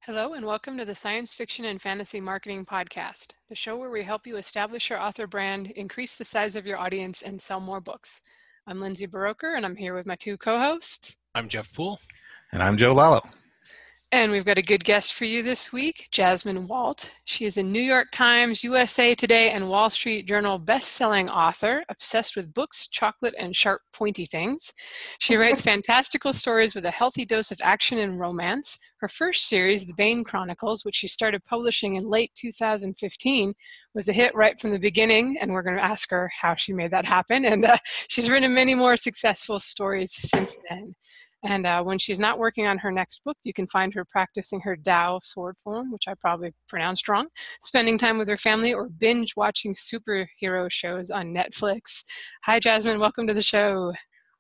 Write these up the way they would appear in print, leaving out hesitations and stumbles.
Hello, and welcome to the Science Fiction and Fantasy Marketing Podcast, the show where we help you establish your author brand, increase the size of your audience, and sell more books. I'm Lindsay Baroker, and I'm here with my two co-hosts. I'm Jeff Poole. And I'm Joe Lallo. And we've got a good guest for you this week, Jasmine Walt. She is a New York Times, USA Today, and Wall Street Journal best-selling author, obsessed with books, chocolate, and sharp, pointy things. She writes fantastical stories with a healthy dose of action and romance. Her first series, The Bane Chronicles, which she started publishing in late 2015, was a hit right from the beginning, and we're going to ask her how she made that happen. And she's written many more successful stories since then. And when she's not working on her next book, you can find her practicing her Tao sword form, which I probably pronounced wrong, spending time with her family, or binge watching superhero shows on Netflix. Hi, Jasmine. Welcome to the show.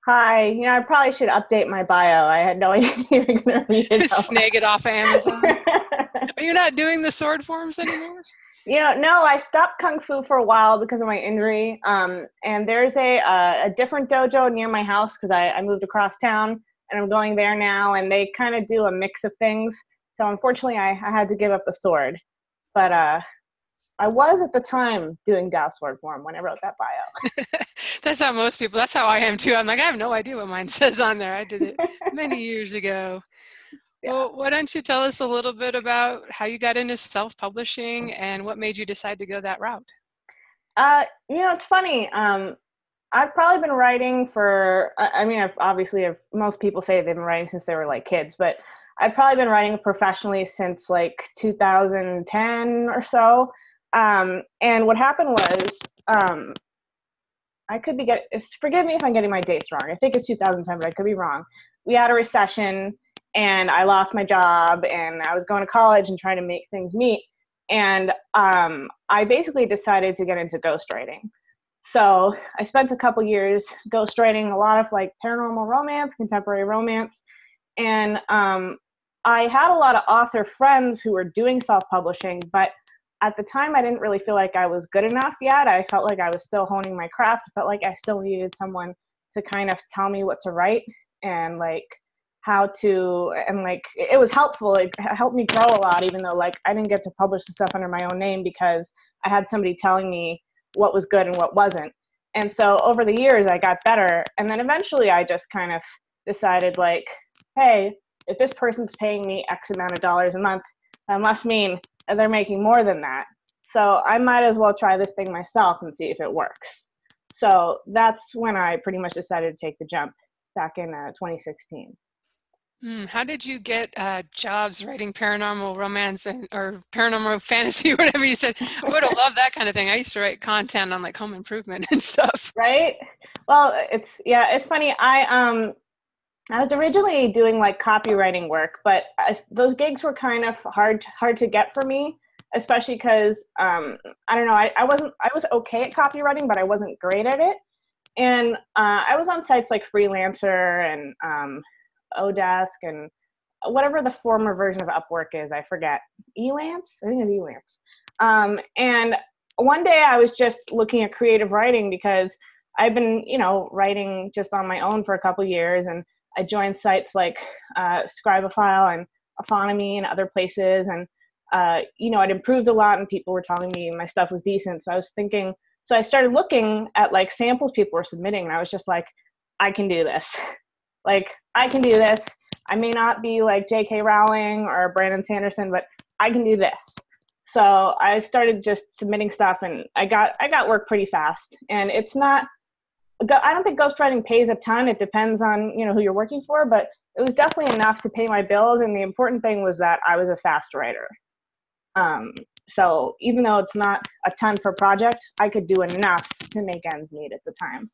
Hi. I probably should update my bio. I had no idea you were going to read it. Snag it off of Amazon. Are you not doing the sword forms anymore? No, I stopped Kung Fu for a while because of my injury. And there's a different dojo near my house because I moved across town. And I'm going there now, and they kind of do a mix of things. So unfortunately, I had to give up the sword. But I was at the time doing Tao sword form when I wrote that bio. That's how most people, that's how I am too. I'm like, I have no idea what mine says on there. I did it many years ago. Yeah. Well, why don't you tell us a little bit about how you got into self-publishing and what made you decide to go that route? It's funny. I've probably been writing for, most people say they've been writing since they were like kids, but I've probably been writing professionally since like 2010 or so. And what happened was, forgive me if I'm getting my dates wrong. I think it's 2010, but I could be wrong. We had a recession and I lost my job and I was going to college and trying to make things meet. And I basically decided to get into ghostwriting. So I spent a couple years ghostwriting a lot of like paranormal romance, contemporary romance. And I had a lot of author friends who were doing self-publishing, but at the time I didn't really feel like I was good enough yet. I felt like I was still honing my craft. I felt like I still needed someone to kind of tell me what to write and like how to, and like it was helpful. It helped me grow a lot, even though like I didn't get to publish the stuff under my own name because I had somebody telling me what was good and what wasn't. And so over the years I got better. And then eventually I just kind of decided like, hey, if this person's paying me X amount of dollars a month, that must mean that they're making more than that. So I might as well try this thing myself and see if it works. So that's when I pretty much decided to take the jump back in 2016. How did you get jobs writing paranormal romance or paranormal fantasy, whatever you said? I would have loved that kind of thing. I used to write content on like home improvement and stuff. Right? Well, it's funny. I was originally doing like copywriting work, but those gigs were kind of hard to get for me, especially because I don't know. I was okay at copywriting, but I wasn't great at it. And I was on sites like Freelancer and Odesk and whatever the former version of Upwork is, I forget. Elance? I think it's Elance. And one day I was just looking at creative writing because I've been, writing just on my own for a couple years, and I joined sites like Scribophile and Aphonomy and other places, and I'd improved a lot, and people were telling me my stuff was decent. So I started looking at like samples people were submitting, and I was just like, I can do this. Like, I can do this. I may not be like J.K. Rowling or Brandon Sanderson, but I can do this. So I started just submitting stuff, and I got work pretty fast. And it's not, I don't think ghostwriting pays a ton. It depends on, who you're working for, but it was definitely enough to pay my bills. And the important thing was that I was a fast writer. So even though it's not a ton per project, I could do enough to make ends meet at the time.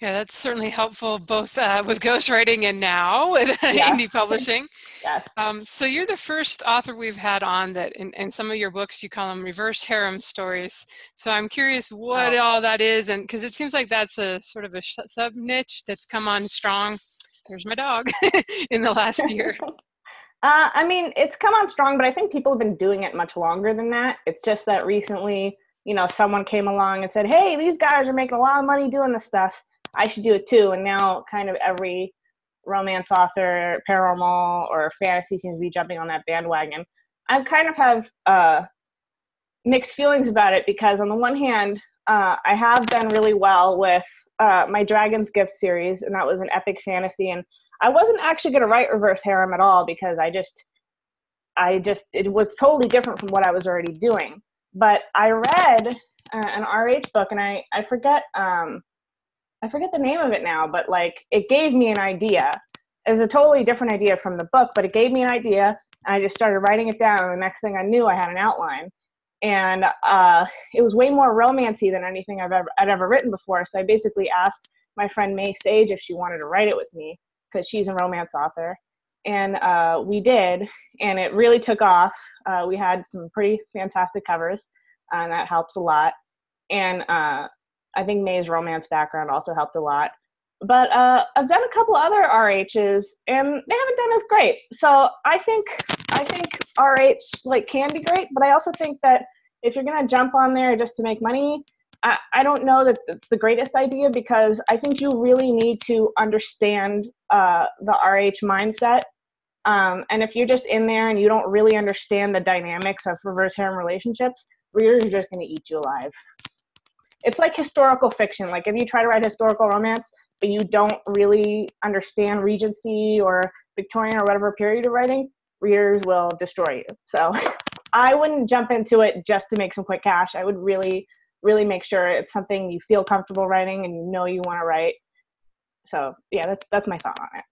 Yeah, that's certainly helpful both with ghostwriting and now with indie publishing. Yes. So you're the first author we've had on that in some of your books, you call them reverse harem stories. So I'm curious what all that is, and because it seems like that's a sort of a sub niche that's come on strong. There's my dog in the last year. It's come on strong, but I think people have been doing it much longer than that. It's just that recently, someone came along and said, hey, these guys are making a lot of money doing this stuff. I should do it too. And now kind of every romance author, paranormal, or fantasy seems to be jumping on that bandwagon. I kind of have mixed feelings about it because on the one hand, I have done really well with my Dragon's Gift series, and that was an epic fantasy. And I wasn't actually going to write reverse harem at all because it was totally different from what I was already doing. But I read an RH book, and I forget the name of it now, but like it gave me an idea. It was a totally different idea from the book, but it gave me an idea, and I just started writing it down. And the next thing I knew, I had an outline, and it was way more romancy than anything I'd ever written before. So I basically asked my friend May Sage if she wanted to write it with me because she's a romance author, and we did, and it really took off. We had some pretty fantastic covers, and that helps a lot. And I think May's romance background also helped a lot. But I've done a couple other RHs, and they haven't done as great. So I think RH like can be great, but I also think that if you're gonna jump on there just to make money, I don't know that it's the greatest idea, because I think you really need to understand the RH mindset. And if you're just in there and you don't really understand the dynamics of reverse harem relationships, readers are just going to eat you alive. It's like historical fiction. Like if you try to write historical romance, but you don't really understand Regency or Victorian or whatever period you're writing, readers will destroy you. So I wouldn't jump into it just to make some quick cash. I would really, really make sure it's something you feel comfortable writing and you know you want to write. So yeah, that's my thought on it.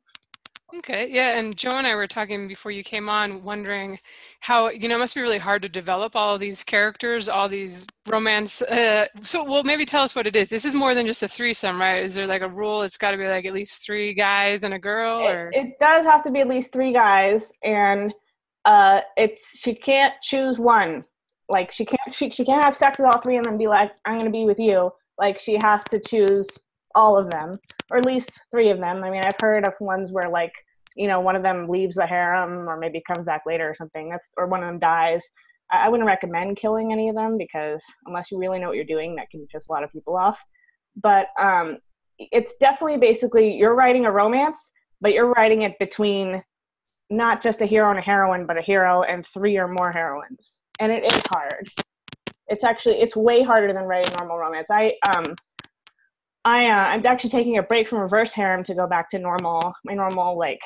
Okay, yeah, and Joe and I were talking before you came on, wondering how, it must be really hard to develop all of these characters, all these romance. Well, maybe tell us what it is. This is more than just a threesome, right? Is there like a rule? It's got to be like at least 3 guys and a girl, or? It does have to be at least 3 guys, and she can't choose one. Like she can't have sex with all 3 and then be like, I'm going to be with you. Like she has to choose all of them, or at least 3 of them. I mean, I've heard of ones where like, one of them leaves the harem or maybe comes back later or something. Or one of them dies. I wouldn't recommend killing any of them, because unless you really know what you're doing, that can piss a lot of people off. But it's definitely basically you're writing a romance, but you're writing it between not just a hero and a heroine, but a hero and 3 or more heroines. And it is hard. It's way harder than writing normal romance. I'm actually taking a break from reverse harem to go back to my normal, like,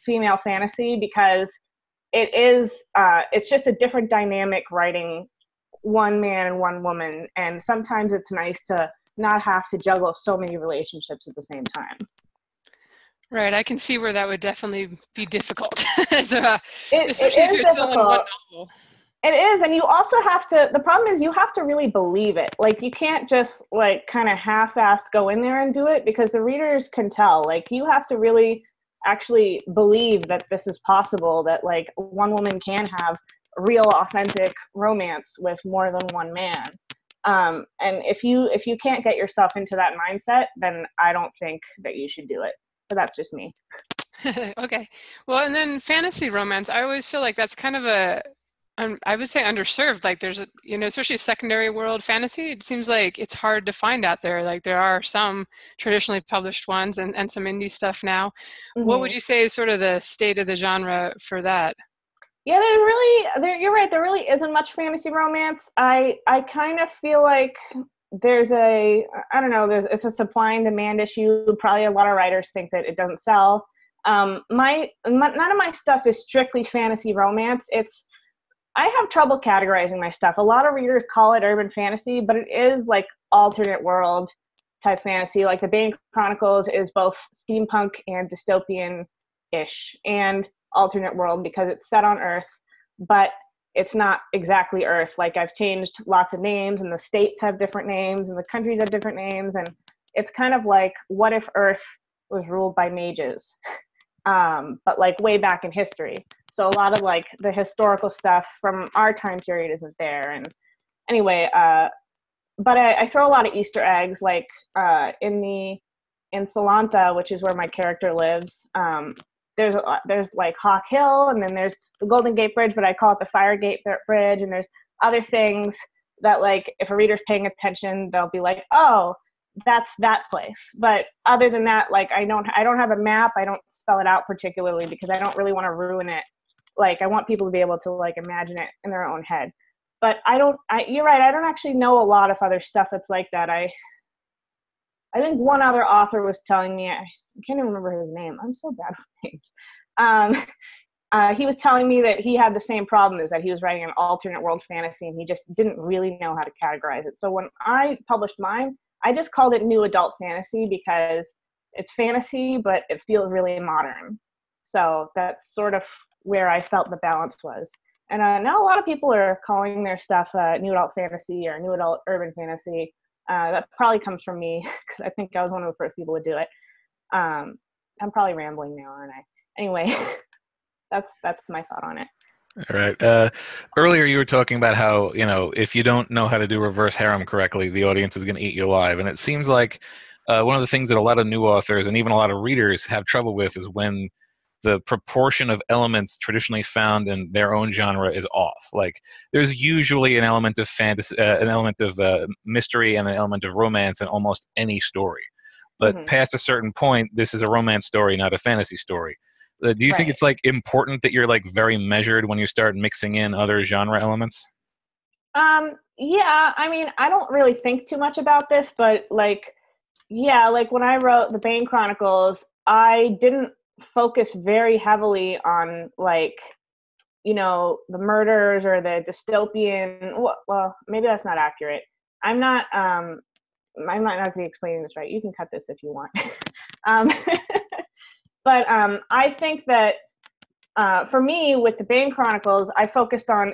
female fantasy, because it's just a different dynamic writing one man and one woman. And sometimes it's nice to not have to juggle so many relationships at the same time. Right, I can see where that would definitely be difficult. Especially It if is you're still in one difficult. novel. It is, and you also have to, the problem is you have to really believe it. Like, you can't just, like, kind of half-assed go in there and do it, because the readers can tell. Like, you have to really actually believe that this is possible, that, like, one woman can have real, authentic romance with more than one man. And if you can't get yourself into that mindset, then I don't think that you should do it. But that's just me. Okay. Well, and then fantasy romance, I always feel like that's kind of I would say underserved. Like there's, especially secondary world fantasy, it seems like it's hard to find out there. Like there are some traditionally published ones and some indie stuff now. Mm-hmm. What would you say is sort of the state of the genre for that? Yeah, you're right. There really isn't much fantasy romance. I kind of feel like it's a supply and demand issue. Probably a lot of writers think that it doesn't sell. None of my stuff is strictly fantasy romance. I have trouble categorizing my stuff. A lot of readers call it urban fantasy, but it is like alternate world type fantasy. Like the Bane Chronicles is both steampunk and dystopian-ish and alternate world, because it's set on Earth, but it's not exactly Earth. Like I've changed lots of names, and the states have different names, and the countries have different names, and it's kind of like, what if Earth was ruled by mages? But like way back in history. So a lot of like the historical stuff from our time period isn't there. And anyway, but I throw a lot of Easter eggs, like in Salantha, which is where my character lives. There's like Hawk Hill, and then there's the Golden Gate Bridge, but I call it the Fire Gate Bridge. And there's other things that, like, if a reader's paying attention, they'll be like, oh, that's that place. But other than that, like I don't have a map. I don't spell it out particularly because I don't really want to ruin it. Like I want people to be able to like imagine it in their own head. But you're right. I don't actually know a lot of other stuff that's like that. I think one other author was telling me, I can't even remember his name. I'm so bad with names. He was telling me that he had the same problem, is that he was writing an alternate world fantasy and he just didn't really know how to categorize it. So when I published mine, I just called it new adult fantasy because it's fantasy, but it feels really modern. So that's sort of where I felt the balance was. And now a lot of people are calling their stuff new adult fantasy or new adult urban fantasy. That probably comes from me because I think I was one of the first people to do it. I'm probably rambling now, aren't I? Anyway, that's my thought on it. All right. Earlier you were talking about how, if you don't know how to do reverse harem correctly, the audience is going to eat you alive. And it seems like one of the things that a lot of new authors and even a lot of readers have trouble with is when the proportion of elements traditionally found in their own genre is off. Like there's usually an element of fantasy, an element of mystery, and an element of romance in almost any story. But past a certain point, this is a romance story, not a fantasy story. Do you think it's like important that you're like very measured when you start mixing in other genre elements? Yeah, I mean, I don't really think too much about this, but like, yeah, like when I wrote the Bane Chronicles, I didn't focus very heavily on like, the murders or the dystopian. Well, maybe that's not accurate. I might not be explaining this right. You can cut this if you want. But I think that for me, with the Bane Chronicles, I focused on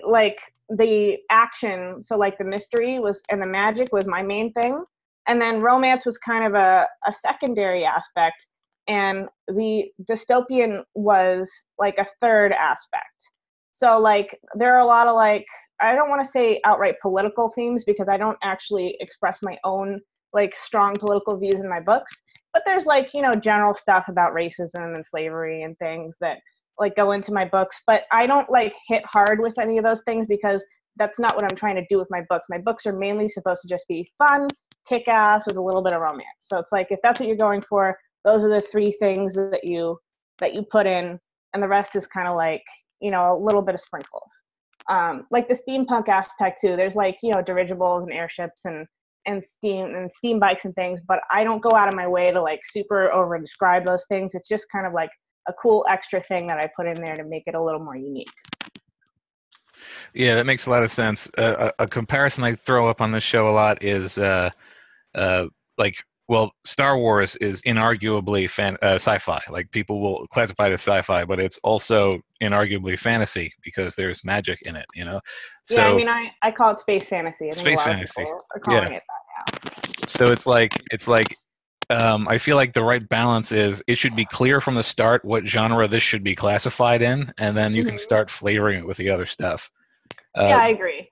like the action, so like the mystery and the magic was my main thing, and then romance was kind of a secondary aspect, and the dystopian was like a third aspect. So like there are a lot of like, I don't want to say outright political themes because I don't actually express my own like strong political views in my books, but there's like, general stuff about racism and slavery and things that like go into my books, but I don't like hit hard with any of those things because that's not what I'm trying to do with my books. My books are mainly supposed to just be fun, kick-ass with a little bit of romance. So it's like, if that's what you're going for, those are the three things that you put in, and the rest is kind of like, a little bit of sprinkles. Like the steampunk aspect too. There's like, dirigibles and airships and steam bikes and things, but I don't go out of my way to like super over describe those things. It's just kind of like a cool extra thing that I put in there to make it a little more unique. Yeah, that makes a lot of sense. A comparison I throw up on this show a lot is Star Wars is inarguably sci-fi. Like people will classify it as sci-fi, but it's also inarguably fantasy because there's magic in it. So, yeah, I mean, I call it space fantasy. I think space a lot fantasy. of people are calling it that now. So it's like I feel like the right balance is it should be clear from the start what genre this should be classified in, and then you can start flavoring it with the other stuff. Yeah, I agree.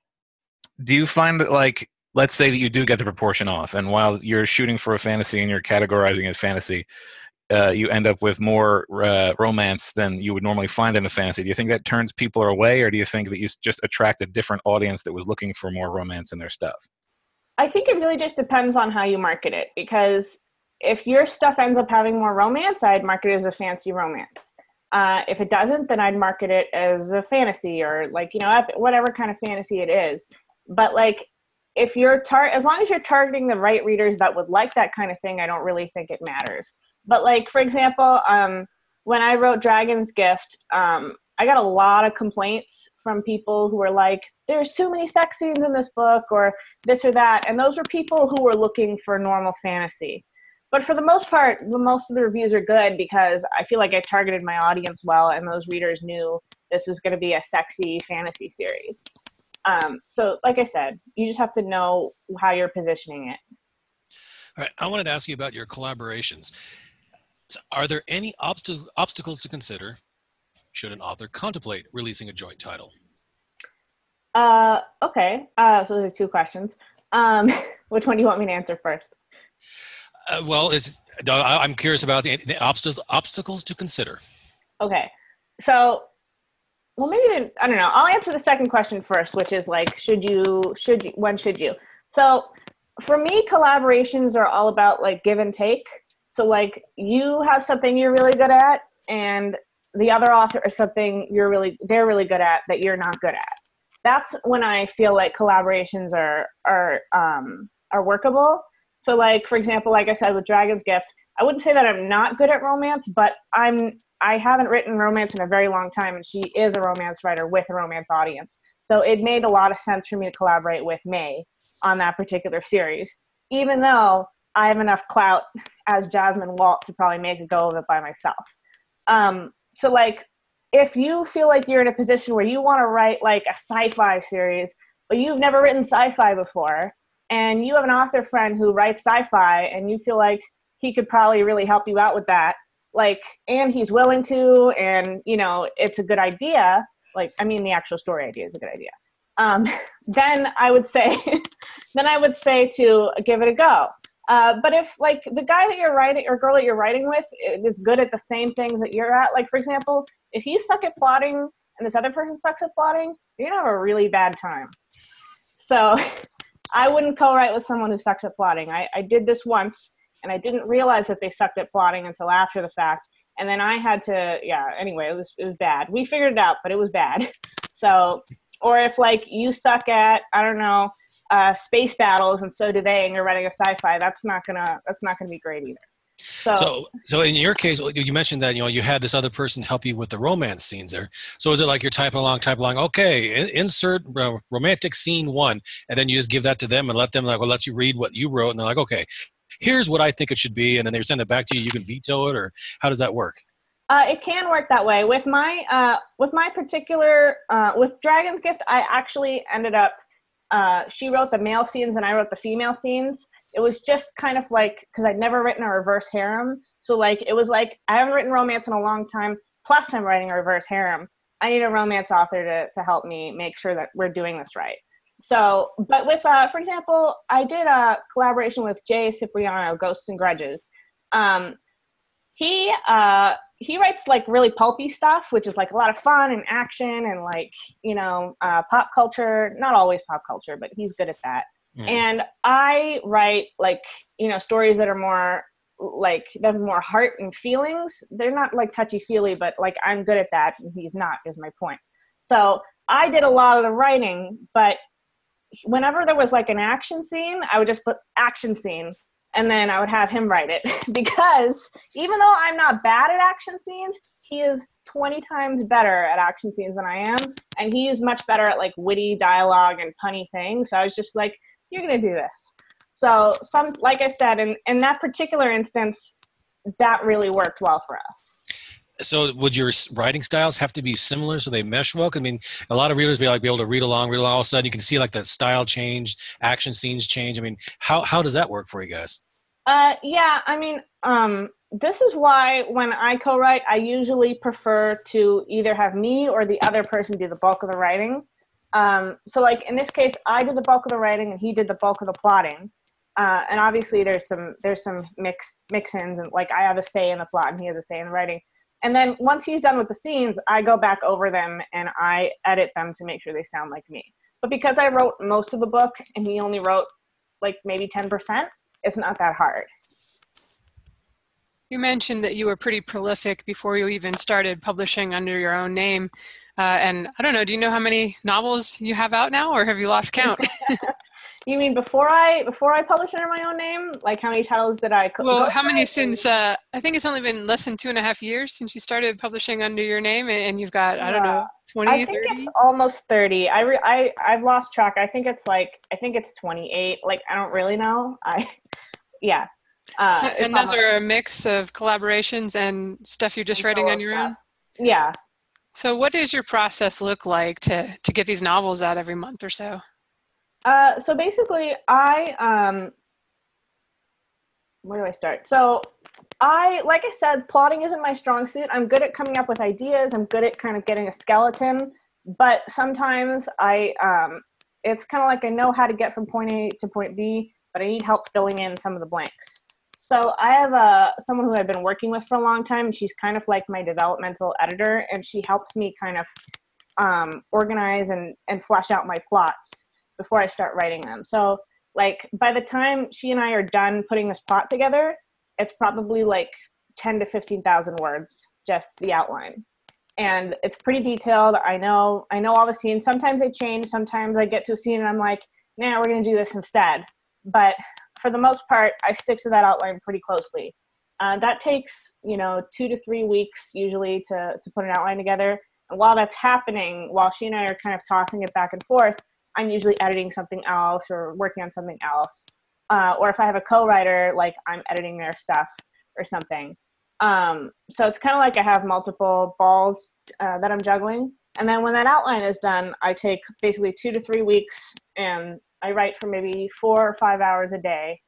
Do you find that, like, let's say that you do get the proportion off, and while you're shooting for a fantasy and you're categorizing it fantasy, you end up with more romance than you would normally find in a fantasy. Do you think that turns people away, or do you think that you just attract a different audience that was looking for more romance in their stuff? I think it really just depends on how you market it, because if your stuff ends up having more romance, I'd market it as a fancy romance. If it doesn't, then I'd market it as a fantasy or like, whatever kind of fantasy it is. But like, if you're as long as you're targeting the right readers that would like that kind of thing, I don't really think it matters. But like, for example, when I wrote Dragon's Gift, I got a lot of complaints from people who were like, there's too many sex scenes in this book or this or that. And those were people who were looking for normal fantasy. But for the most part, most of the reviews are good because I feel like I targeted my audience well and those readers knew this was going to be a sexy fantasy series. So like I said, you just have to know how you're positioning it. All right, I wanted to ask you about your collaborations. So are there any obstacles to consider should an author contemplate releasing a joint title? Okay, so those are two questions. Which one do you want me to answer first? I'm curious about the obstacles to consider. Okay, so maybe I don't know. I'll answer the second question first, which is like, when should you? So for me, collaborations are all about like give and take. So like you have something you're really good at, and the other author is something they're really good at that you're not good at. That's when I feel like collaborations are workable. So like, for example, like I said with Dragon's Gift, I wouldn't say that I'm not good at romance, but I haven't written romance in a very long time, and she is a romance writer with a romance audience. So it made a lot of sense for me to collaborate with May on that particular series, even though I have enough clout as Jasmine Walt to probably make a go of it by myself. So like, if you feel like you're in a position where you want to write like a sci-fi series, but you've never written sci-fi before, and you have an author friend who writes sci-fi, and you feel like he could probably really help you out with that, like, and he's willing to, and you know, it's a good idea. Like, I mean, the actual story idea is a good idea. Then I would say, to give it a go. But if like the guy that you're writing or girl that you're writing with is good at the same things that you're at, like for example, if you suck at plotting and this other person sucks at plotting, you're gonna have a really bad time. So I wouldn't co-write with someone who sucks at plotting. I did this once, and I didn't realize that they sucked at plotting until after the fact. And then I had to, anyway, it was bad. We figured it out, but it was bad. So, or if like you suck at, I don't know, space battles, and so do they, and you're writing a sci-fi, that's not gonna be great either. So in your case, you mentioned that you had this other person help you with the romance scenes there. So is it like you're typing along, okay, insert romantic scene 1, and then you just give that to them and let them let you read what you wrote, and they're like, okay, here's what I think it should be, and then they send it back to you. You can veto it, or how does that work? It can work that way. With my particular with Dragon's Gift, I actually ended up. She wrote the male scenes and I wrote the female scenes. It was just kind of like, because I'd never written a reverse harem, so like it was like I haven't written romance in a long time. Plus, I'm writing a reverse harem. I need a romance author to help me make sure that we're doing this right. So, but with, for example, I did a collaboration with Jay Cipriano, Ghosts and Grudges. He writes like really pulpy stuff, which is like a lot of fun and action and like, pop culture, not always pop culture, but he's good at that. Mm. And I write like, stories that are more like, that have more heart and feelings. They're not like touchy feely, but like I'm good at that and he's not, is my point. So I did a lot of the writing, but whenever there was like an action scene, I would just put action scene, and then I would have him write it, because even though I'm not bad at action scenes, he is 20 times better at action scenes than I am, and he is much better at like witty dialogue and punny things. So I was just like, you're gonna do this. So like I said, in that particular instance, that really worked well for us. So would your writing styles have to be similar so they mesh well? I mean, a lot of readers be able to read along. All of a sudden you can see like the style change, action scenes change. I mean, how does that work for you guys? Yeah, I mean, this is why when I co-write, I usually prefer to either have me or the other person do the bulk of the writing. So like in this case, I did the bulk of the writing and he did the bulk of the plotting. And obviously there's some mix-ins, and like I have a say in the plot and he has a say in the writing. And then once he's done with the scenes, I go back over them and I edit them to make sure they sound like me. But because I wrote most of the book and he only wrote like maybe 10%, it's not that hard. You mentioned that you were pretty prolific before you even started publishing under your own name. And I don't know, do you know how many novels you have out now, or have you lost count? You mean before I published under my own name? Like how many titles did I? Well, how many since? I think it's only been less than 2.5 years since you started publishing under your name, and you've got I don't know 20, I think 30? It's almost 30. I've lost track. I think it's 28. Like I don't really know. Yeah. And those are a mix of collaborations and stuff you're just writing on your own? Yeah. So what does your process look like to get these novels out every month or so? So basically, where do I start? So like I said, plotting isn't my strong suit. I'm good at coming up with ideas. I'm good at kind of getting a skeleton, but sometimes it's kind of like I know how to get from point A to point B, but I need help filling in some of the blanks. So I have someone who I've been working with for a long time, and she's kind of like my developmental editor, and she helps me kind of organize and flesh out my plots before I start writing them. So like by the time she and I are done putting this plot together, it's probably like 10 to 15,000 words, just the outline. And it's pretty detailed. I know all the scenes. Sometimes they change. Sometimes I get to a scene and I'm like, nah, we're going to do this instead. But for the most part, I stick to that outline pretty closely. That takes, 2 to 3 weeks usually to put an outline together. And while that's happening, while she and I are kind of tossing it back and forth, I'm usually editing something else or working on something else. Or if I have a co-writer, like I'm editing their stuff or something. So it's kind of like I have multiple balls that I'm juggling. And then when that outline is done, I take basically 2 to 3 weeks and I write for maybe 4 or 5 hours a day.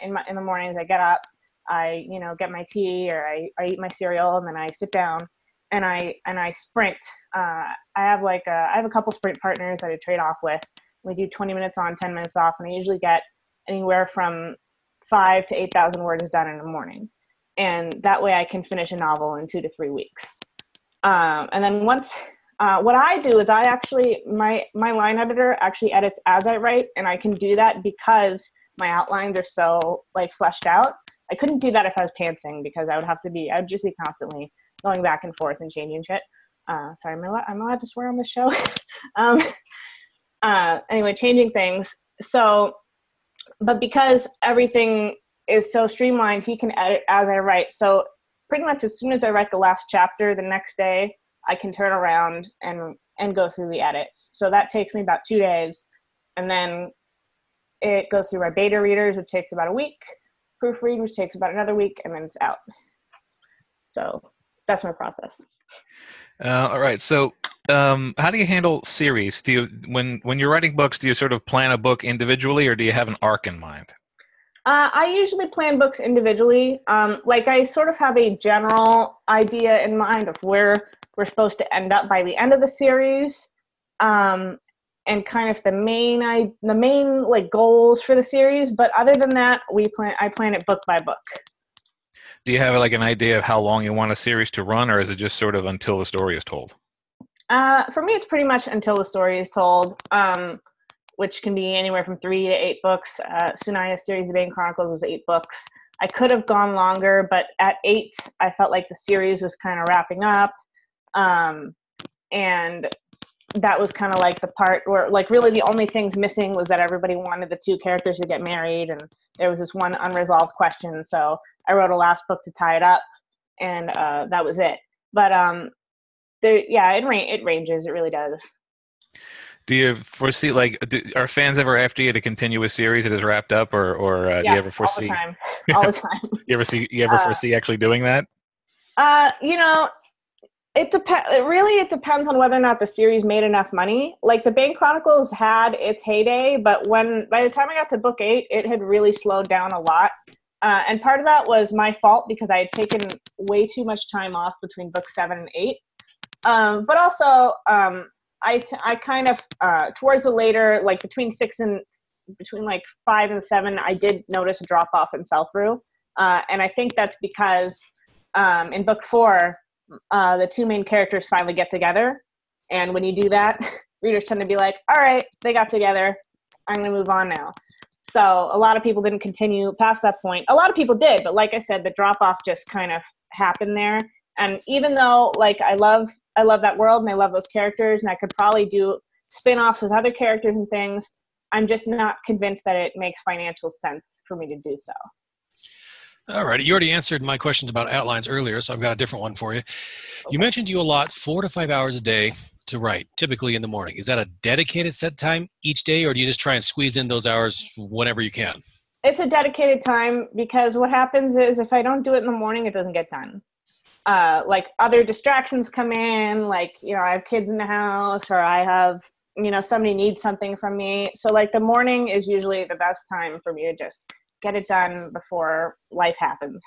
In the mornings, I get up, I get my tea or I eat my cereal, and then I sit down and I sprint. I have a couple sprint partners that I trade off with. We do 20 minutes on, 10 minutes off, and I usually get anywhere from 5 to 8,000 words done in the morning. And that way I can finish a novel in 2 to 3 weeks. And then once, what I do is my line editor actually edits as I write, and I can do that because my outlines are so fleshed out. I couldn't do that if I was pantsing, because I would just be constantly going back and forth and changing shit. Sorry, I'm allowed to swear on this show. Anyway, changing things. So, but because everything is so streamlined, he can edit as I write. So pretty much as soon as I write the last chapter, the next day I can turn around and go through the edits. So that takes me about 2 days, and then it goes through my beta readers, which takes about a week, proofread, which takes about another week, and then it's out. So that's my process. All right. So how do you handle series? Do you, when you're writing books, do you sort of plan a book individually, or do you have an arc in mind? I usually plan books individually. I sort of have a general idea in mind of where we're supposed to end up by the end of the series, and kind of the main goals for the series. But other than that, I plan it book by book. Do you have an idea of how long you want a series to run, or is it just sort of until the story is told? For me, it's pretty much until the story is told. Which can be anywhere from 3 to 8 books. Sunaya's series, The Bane Chronicles, was 8 books. I could have gone longer, but at 8, I felt like the series was kind of wrapping up. And that was kind of like the part where really the only things missing was that everybody wanted the 2 characters to get married, and there was this one unresolved question. So I wrote a last book to tie it up, and that was it. But it ranges. It really does. Do you foresee, are fans ever after you to continue a series that is wrapped up, or do you ever foresee? All the time. You ever foresee actually doing that? It depends on whether or not the series made enough money. The Bane Chronicles had its heyday, but by the time I got to book 8, it had really slowed down a lot. And part of that was my fault, because I had taken way too much time off between book 7 and 8. But also, I kind of towards the later, between 5 and 7, I did notice a drop off in sell-through, and I think that's because in book 4, the 2 main characters finally get together, and when you do that, readers tend to be like, all right, they got together, I'm going to move on now. So a lot of people didn't continue past that point. A lot of people did, but like I said, the drop off just kind of happened there. And even though I love that world and I love those characters, and I could probably do spin-offs with other characters and things, I'm just not convinced that it makes financial sense for me to do so. All right. You already answered my questions about outlines earlier, so I've got a different one for you. Okay. You mentioned you allot 4 to 5 hours a day to write, typically in the morning. Is that a dedicated set time each day, or do you just try and squeeze in those hours whenever you can? It's a dedicated time, because what happens is if I don't do it in the morning, it doesn't get done. Other distractions come in, I have kids in the house, or I have, somebody needs something from me. So the morning is usually the best time for me to just get it done before life happens.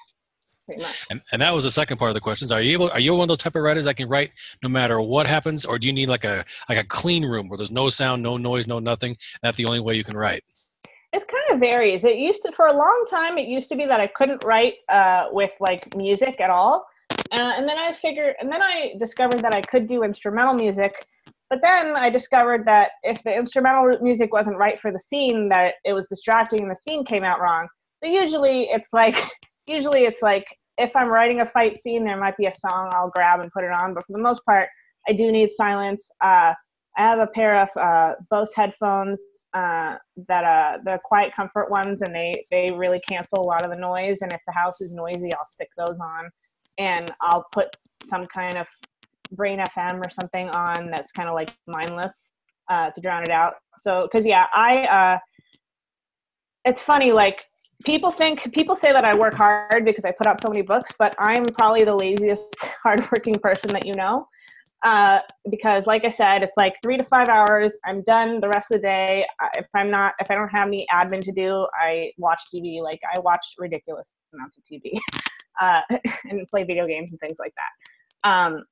Pretty much. And that was the second part of the questions. Are you one of those type of writers that can write no matter what happens, or do you need a clean room where there's no sound, no noise, no nothing? That's the only way you can write. It kind of varies. For a long time, it used to be that I couldn't write with music at all. And then I discovered that I could do instrumental music, But then I discovered that if the instrumental music wasn't right for the scene, that it was distracting and the scene came out wrong. So usually it's like if I'm writing a fight scene, there might be a song I'll grab and put it on. But for the most part, I do need silence. I have a pair of Bose headphones that the Quiet Comfort ones, and they really cancel a lot of the noise. And if the house is noisy, I'll stick those on, and I'll put some kind of Brain FM or something on that's kind of like mindless to drown it out. So, because it's funny, like people say that I work hard because I put out so many books, but I'm probably the laziest hardworking person that you know. Because like I said, it's like 3 to 5 hours. I'm done the rest of the day. If I don't have any admin to do, I watch TV. Like I watch ridiculous amounts of TV and play video games and things like that.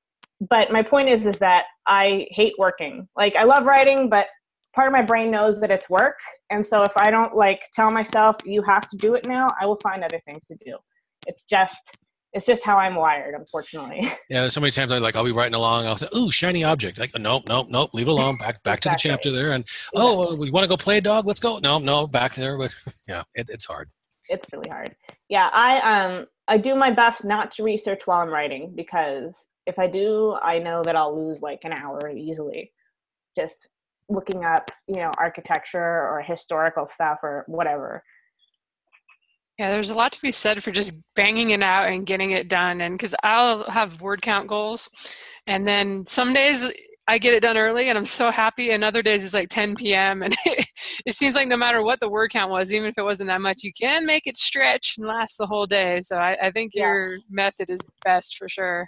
But my point is that I hate working. Like I love writing, but part of my brain knows that it's work. And so if I don't like tell myself you have to do it now, I will find other things to do. It's just how I'm wired, unfortunately. Yeah, there's so many times I'll be writing along. I'll say, "Ooh, shiny object." Like, nope, leave it alone. Back exactly. To the chapter there. And we want to go play a dog. Let's go. No, back there. But yeah, it's hard. It's really hard. Yeah, I do my best not to research while I'm writing, because if I do, I know that I'll lose like an hour easily, just looking up, architecture or historical stuff or whatever. Yeah, there's a lot to be said for just banging it out and getting it done. And because I'll have word count goals, and then some days I get it done early and I'm so happy, and other days it's like 10 p.m. and it seems like no matter what the word count was, even if it wasn't that much, you can make it stretch and last the whole day. So I think your method is best for sure.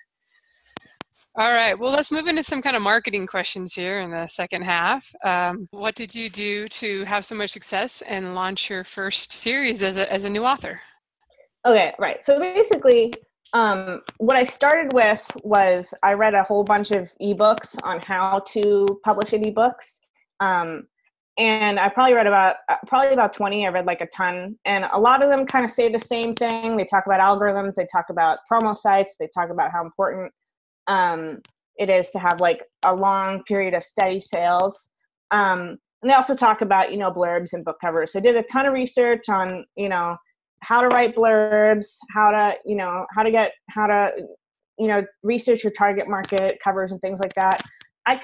All right, well, let's move into some kind of marketing questions here in the second half. What did you do to have so much success and launch your first series as a new author? Okay, right. So basically, what I started with was I read a whole bunch of ebooks on how to publish ebooks. And I probably read about 20. I read like a ton. And a lot of them kind of say the same thing. They talk about algorithms. They talk about promo sites. They talk about how important it is to have like a long period of steady sales. And they also talk about, blurbs and book covers. So I did a ton of research on, how to write blurbs, how to research your target market, covers and things like that. I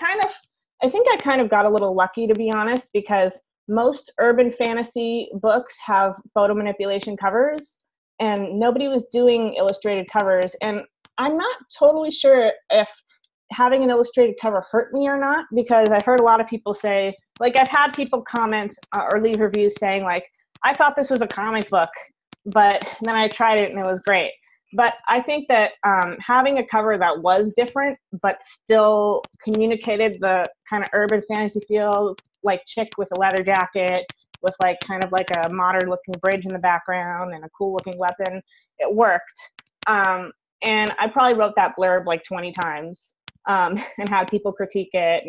think I kind of got a little lucky, to be honest, because most urban fantasy books have photo manipulation covers, and nobody was doing illustrated covers. And I'm not totally sure if having an illustrated cover hurt me or not, because I've heard a lot of people say, like I've had people comment or leave reviews saying like, I thought this was a comic book, but then I tried it and it was great. But I think that having a cover that was different, but still communicated the kind of urban fantasy feel, like chick with a leather jacket, with like kind of like a modern looking bridge in the background and a cool looking weapon, it worked. And I probably wrote that blurb like 20 times and had people critique it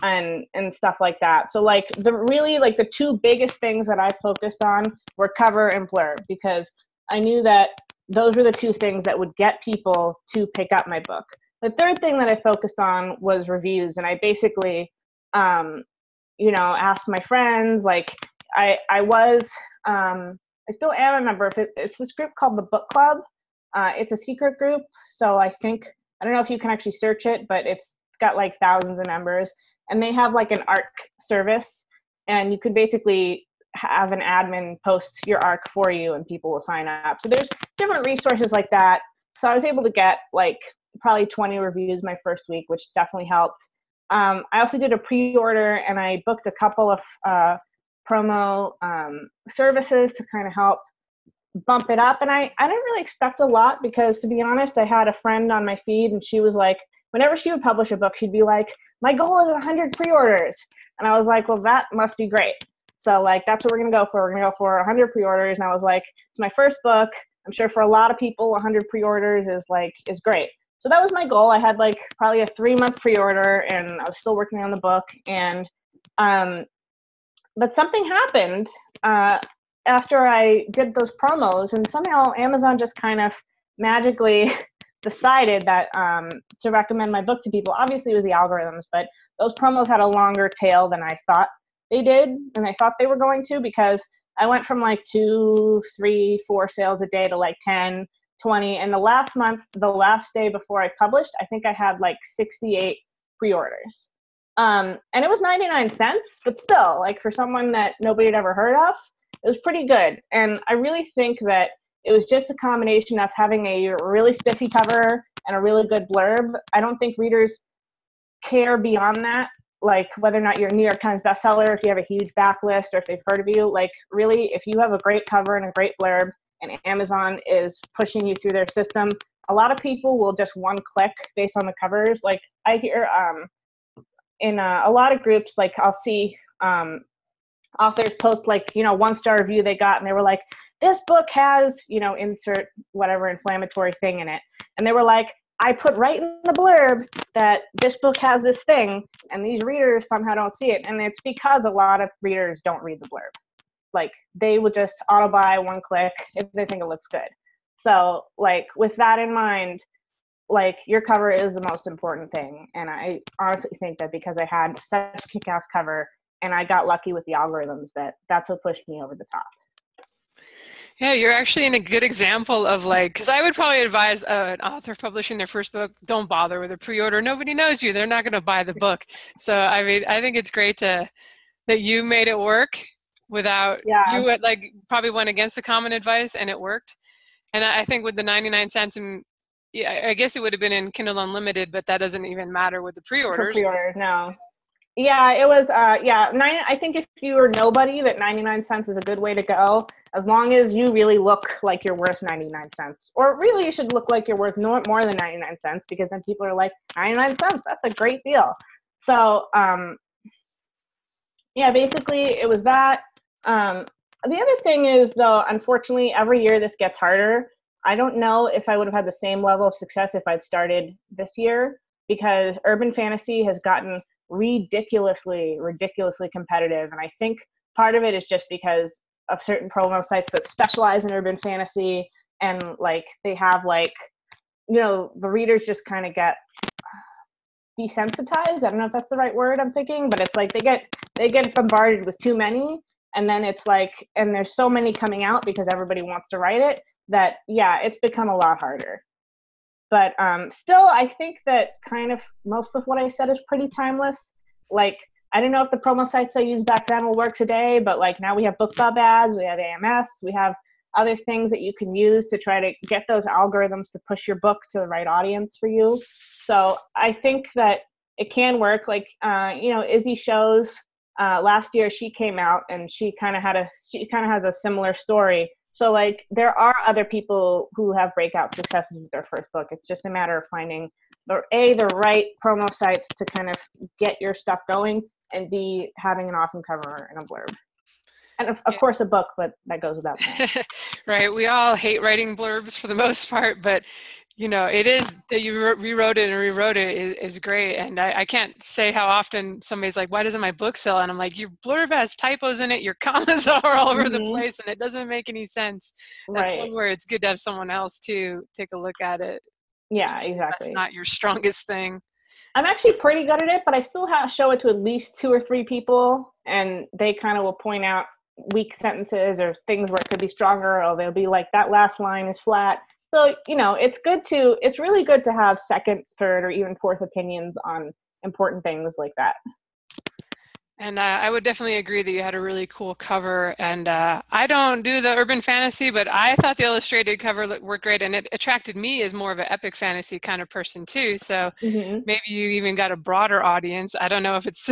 and stuff like that. So like the two biggest things that I focused on were cover and blurb, because I knew that those were the two things that would get people to pick up my book. The third thing that I focused on was reviews. And I basically, asked my friends, like I still am a member. It's this group called the Book Club. It's a secret group, so I don't know if you can actually search it, but it's got like thousands of members, and they have like an ARC service, and you could basically have an admin post your ARC for you and people will sign up. So there's different resources like that. So I was able to get like probably 20 reviews my first week, which definitely helped. I also did a pre-order, and I booked a couple of promo services to kind of help bump it up. And I didn't really expect a lot, because to be honest, I had a friend on my feed, and she was like, whenever she would publish a book, she'd be like, my goal is 100 pre-orders. And I was like, well, that must be great. So like, that's what we're going to go for. We're going to go for 100 pre-orders. And I was like, it's my first book. I'm sure for a lot of people, 100 pre-orders is great. So that was my goal. I had like probably a 3-month pre-order, and I was still working on the book. And, but something happened, after I did those promos, and somehow Amazon just kind of magically decided that to recommend my book to people, obviously it was the algorithms, but those promos had a longer tail than I thought they did, and I thought they were going to, because I went from like 2, 3, 4 sales a day to like 10, 20, and the last month, the last day before I published, I think I had like 68 pre-orders. And it was 99 cents, but still, like for someone that nobody had ever heard of, it was pretty good. And I really think that it was just a combination of having a really spiffy cover and a really good blurb. I don't think readers care beyond that, like whether or not you're a New York Times bestseller, if you have a huge backlist, or if they've heard of you. Like really, if you have a great cover and a great blurb and Amazon is pushing you through their system, a lot of people will just one click based on the covers. Like I hear in a lot of groups, like I'll see authors post like, 1-star review they got, and they were like, this book has, insert whatever inflammatory thing in it. And they were like, I put right in the blurb that this book has this thing, and these readers somehow don't see it. And it's because a lot of readers don't read the blurb. Like they would just auto buy one click if they think it looks good. So like with that in mind, like your cover is the most important thing. And I honestly think that because I had such a kick-ass cover and I got lucky with the algorithms, that's what pushed me over the top. Yeah, you're actually in a good example of like, because I would probably advise an author publishing their first book, don't bother with a pre-order. Nobody knows you. They're not going to buy the book. So, I mean, I think it's great that you made it work without, you like probably went against the common advice and it worked. And I think with the 99 cents, and yeah, I guess it would have been in Kindle Unlimited, but that doesn't even matter with the pre-orders. For pre-orders, no. Yeah, it was, I think if you're nobody, that 99 cents is a good way to go, as long as you really look like you're worth 99 cents. Or really, you should look like you're worth more than 99 cents, because then people are like, 99 cents, that's a great deal. So, basically it was that. The other thing is, though, unfortunately, every year this gets harder. I don't know if I would have had the same level of success if I'd started this year, because urban fantasy has gotten ridiculously competitive. And I think part of it is just because of certain promo sites that specialize in urban fantasy, and like they have like, the readers just kind of get desensitized. I don't know if that's the right word I'm thinking, but it's like they get bombarded with too many, and then it's like, and there's so many coming out because everybody wants to write it, that it's become a lot harder. But still, I think that kind of most of what I said is pretty timeless. Like, I don't know if the promo sites I used back then will work today, but like now we have BookBub ads, we have AMS, we have other things that you can use to try to get those algorithms to push your book to the right audience for you. So I think that it can work. Like, Izzy Shows, last year she came out and she kind of has a similar story. So like there are other people who have breakout successes with their first book. It's just a matter of finding the right promo sites to kind of get your stuff going, and B, having an awesome cover and a blurb. And of course a book, but that goes without saying. Right. We all hate writing blurbs for the most part, but it is that you rewrote it is great. And I can't say how often somebody's like, why doesn't my book sell? And I'm like, your blurb has typos in it, your commas are all over the place, and it doesn't make any sense. That's one where it's good to have someone else to take a look at it. Yeah, exactly. That's not your strongest thing. I'm actually pretty good at it, but I still show it to at least 2 or 3 people, and they kind of will point out weak sentences or things where it could be stronger, or they'll be like, that last line is flat. So, it's really good to have second, third, or even fourth opinions on important things like that. And I would definitely agree that you had a really cool cover. And I don't do the urban fantasy, but I thought the illustrated cover worked great, and it attracted me as more of an epic fantasy kind of person too. So maybe you even got a broader audience. I don't know if it's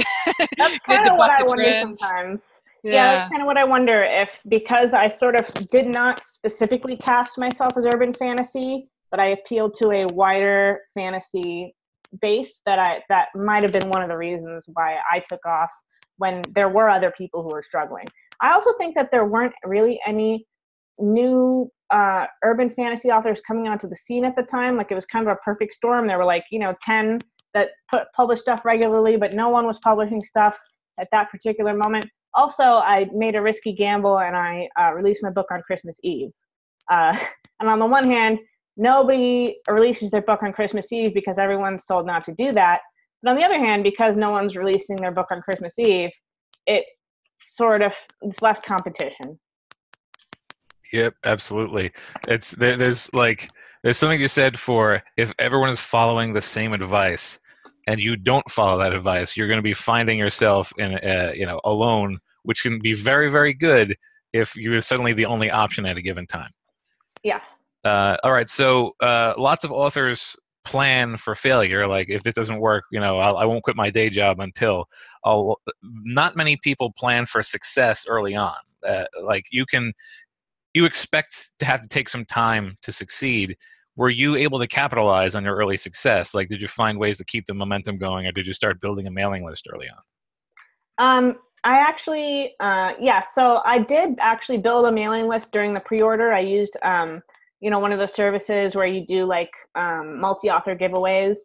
that's kind of what I wonder sometimes. Yeah, that's kind of what I wonder, if because I sort of did not specifically cast myself as urban fantasy, but I appealed to a wider fantasy base, that might have been one of the reasons why I took off when there were other people who were struggling. I also think that there weren't really any new urban fantasy authors coming onto the scene at the time. Like, it was kind of a perfect storm. There were like, 10 that published stuff regularly, but no one was publishing stuff at that particular moment. Also, I made a risky gamble, and I released my book on Christmas Eve. And on the one hand, nobody releases their book on Christmas Eve because everyone's told not to do that. But on the other hand, because no one's releasing their book on Christmas Eve, it's less competition. Yep, absolutely. There's something you said for if everyone is following the same advice and you don't follow that advice, you're going to be finding yourself in alone, which can be very, very good if you're suddenly the only option at a given time. Yeah. All right. So lots of authors plan for failure. Like if this doesn't work, I won't quit my day job until. Not many people plan for success early on. You expect to have to take some time to succeed. Were you able to capitalize on your early success? Like, did you find ways to keep the momentum going, or did you start building a mailing list early on? I actually, so I did actually build a mailing list during the pre-order. I used, one of those services where you do like multi-author giveaways,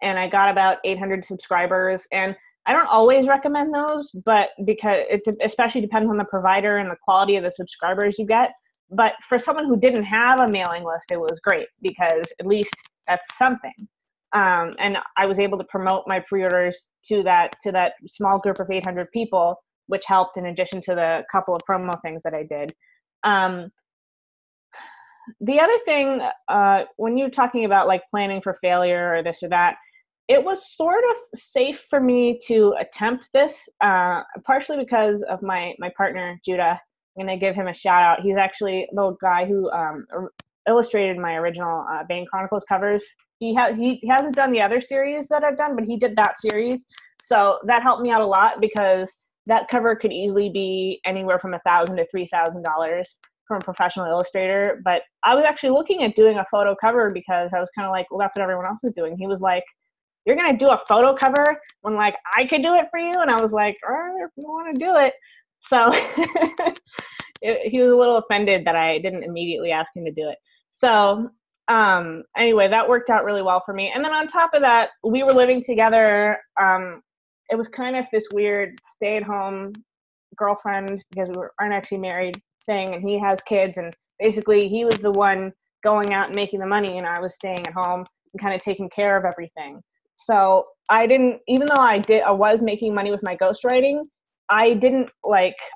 and I got about 800 subscribers. And I don't always recommend those, but because it especially depends on the provider and the quality of the subscribers you get. But for someone who didn't have a mailing list, it was great because at least that's something. And I was able to promote my pre-orders to that small group of 800 people, which helped in addition to the couple of promo things that I did. The other thing, when you're talking about like planning for failure or this or that, it was sort of safe for me to attempt this, partially because of my partner, Judah. I'm going to give him a shout out. He's actually the guy who illustrated my original Bane Chronicles covers. He hasn't done the other series that I've done, but he did that series. So that helped me out a lot because that cover could easily be anywhere from $1,000 to $3,000 from a professional illustrator. But I was actually looking at doing a photo cover because I was kind of like, well, that's what everyone else is doing. He was like, you're going to do a photo cover when like I could do it for you? And I was like, I want to do it. So he was a little offended that I didn't immediately ask him to do it. So anyway, that worked out really well for me. And then on top of that, we were living together. It was kind of this weird stay-at-home girlfriend because we aren't actually married thing, and he has kids, and basically he was the one going out and making the money, and I was staying at home and kind of taking care of everything. So I didn't, even though I was making money with my ghostwriting, I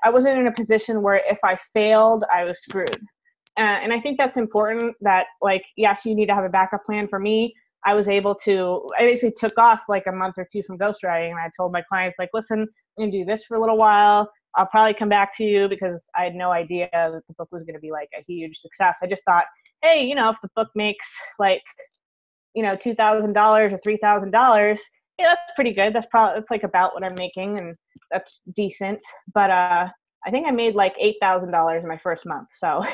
wasn't in a position where if I failed, I was screwed. And I think that's important that, like, yes, you need to have a backup plan. For me, I basically took off like a month or two from ghostwriting, and I told my clients, like, listen, I'm going to do this for a little while. I'll probably come back to you, because I had no idea that the book was going to be like a huge success. I just thought, hey, if the book makes like, $2,000 or $3,000, yeah, that's pretty good. That's like about what I'm making, and that's decent. But I think I made like $8,000 in my first month. So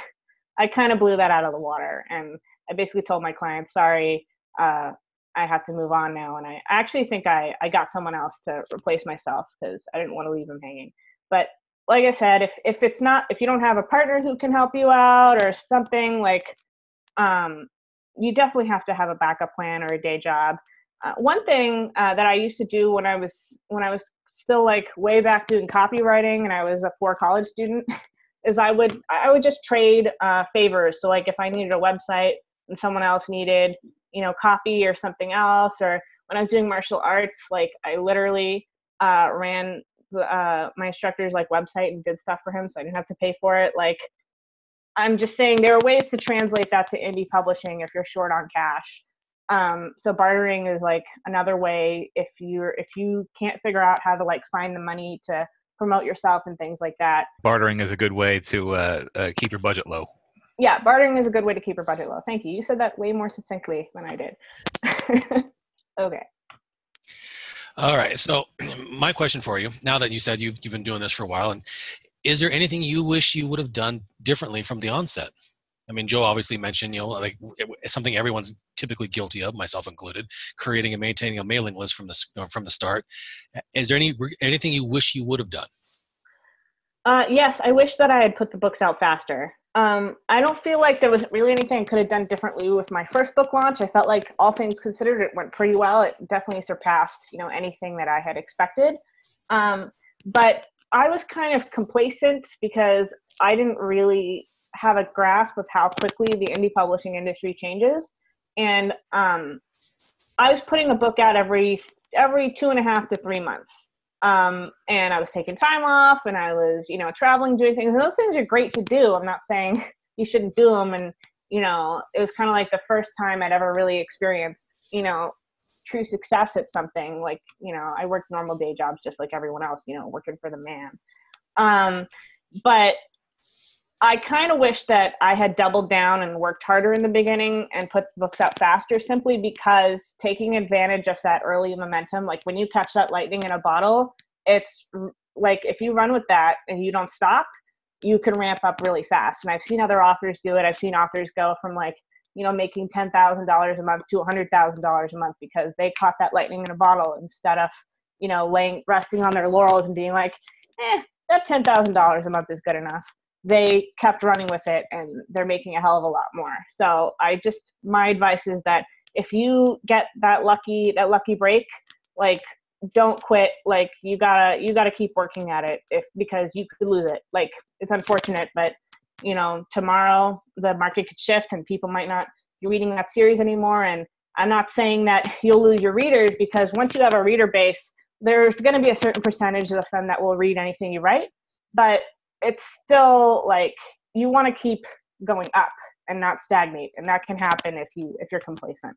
I kind of blew that out of the water. And I basically told my clients, sorry, I have to move on now. And I actually think I got someone else to replace myself because I didn't want to leave them hanging. But like I said, if you don't have a partner who can help you out or something, like, you definitely have to have a backup plan or a day job. One thing that I used to do when I was still like way back doing copywriting and I was a college student is I would just trade favors. So like if I needed a website and someone else needed, copy or something else, or when I was doing martial arts, like I literally ran my instructor's like website and did stuff for him, so I didn't have to pay for it. Like, I'm just saying there are ways to translate that to indie publishing if you're short on cash. So bartering is like another way if you can't figure out how to like find the money to promote yourself and things like that. Bartering is a good way to keep your budget low. Yeah, bartering is a good way to keep your budget low. Thank you. You said that way more succinctly than I did. Okay. All right. So my question for you, now that you said you've been doing this for a while, and is there anything you wish you would have done differently from the onset? I mean, Joe obviously mentioned, like something everyone's typically guilty of, myself included, creating and maintaining a mailing list from the start. Is there anything you wish you would have done? Yes, I wish that I had put the books out faster. I don't feel like there was really anything I could have done differently with my first book launch. I felt like all things considered, it went pretty well. It definitely surpassed, anything that I had expected. But I was kind of complacent because I didn't really have a grasp of how quickly the indie publishing industry changes. And I was putting a book out every 2.5 to 3 months. And I was taking time off, and I was, traveling, doing things. And those things are great to do. I'm not saying you shouldn't do them. And, it was kind of like the first time I'd ever really experienced, true success at something. Like, I worked normal day jobs just like everyone else, working for the man. But I kind of wish that I had doubled down and worked harder in the beginning and put books out faster, simply because taking advantage of that early momentum, like when you catch that lightning in a bottle, it's like if you run with that and you don't stop, you can ramp up really fast. And I've seen other authors do it. I've seen authors go from making $10,000 a month to $100,000 a month because they caught that lightning in a bottle instead of, resting on their laurels and being like, that $10,000 a month is good enough. They kept running with it, and they're making a hell of a lot more. So my advice is that if you get that lucky break, like, don't quit. Like, you gotta keep working at it because you could lose it. Like, it's unfortunate, but tomorrow the market could shift and people might not be reading that series anymore. And I'm not saying that you'll lose your readers, because once you have a reader base, there's going to be a certain percentage of them that will read anything you write, but it's still like you want to keep going up and not stagnate. And that can happen if you're complacent.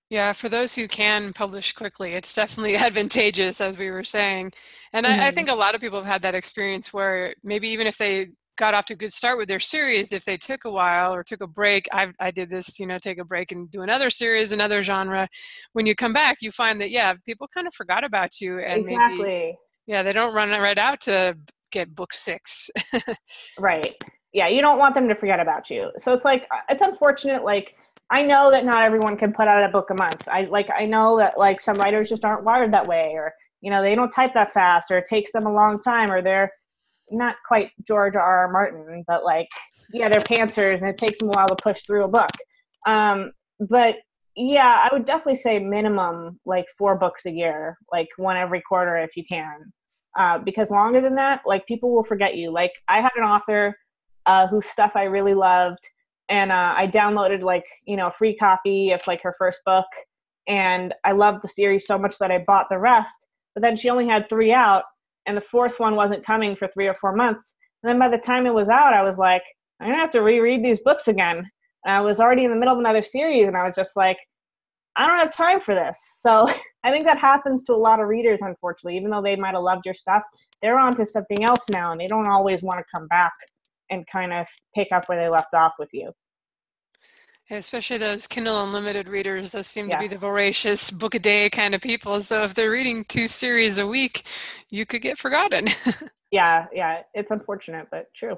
Yeah, for those who can publish quickly, it's definitely advantageous, as we were saying. And I think a lot of people have had that experience where maybe even if they got off to a good start with their series, if they took a while or took a break, I did this, take a break and do another series, another genre. When you come back, you find that, people kind of forgot about you. And exactly. Maybe, they don't run right out to get book 6. Right. Yeah, you don't want them to forget about you. So it's like, it's unfortunate. Like, I know that not everyone can put out a book a month. I know that some writers just aren't wired that way, or, they don't type that fast, or it takes them a long time, or they're not quite George R.R. Martin, but they're pantsers and it takes them a while to push through a book. But yeah, I would definitely say minimum 4 books a year, one every quarter if you can. Because longer than that, people will forget you. I had an author whose stuff I really loved, and I downloaded a free copy of her first book, and I loved the series so much that I bought the rest. But then she only had 3 out, and the 4th one wasn't coming for 3 or 4 months. And then by the time it was out, I was like, I'm gonna have to reread these books again. And I was already in the middle of another series, and I was just like, I don't have time for this. So I think that happens to a lot of readers, unfortunately. Even though they might have loved your stuff, they're on to something else now, and they don't always want to come back and kind of pick up where they left off with you. Especially those Kindle Unlimited readers, those seem to be the voracious book a day kind of people. So if they're reading 2 series a week, you could get forgotten. Yeah, it's unfortunate, but true.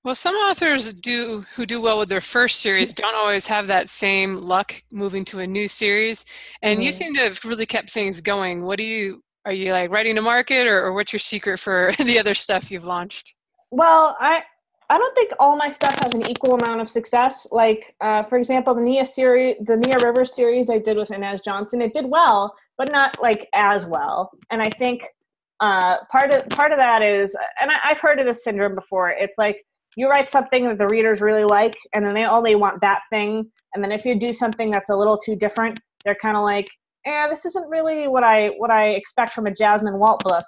Well, some authors who do well with their first series don't always have that same luck moving to a new series. And you seem to have really kept things going. Are you writing to market, or what's your secret for the other stuff you've launched? Well, I don't think all my stuff has an equal amount of success. For example, the Nia Rivers series I did with Inez Johnson, it did well, but not as well. And I think part of that is, and I've heard of this syndrome before. It's you write something that the readers really like, and then they want that thing. And then if you do something that's a little too different, they're kind of like, this isn't really what I expect from a Jasmine Walt book.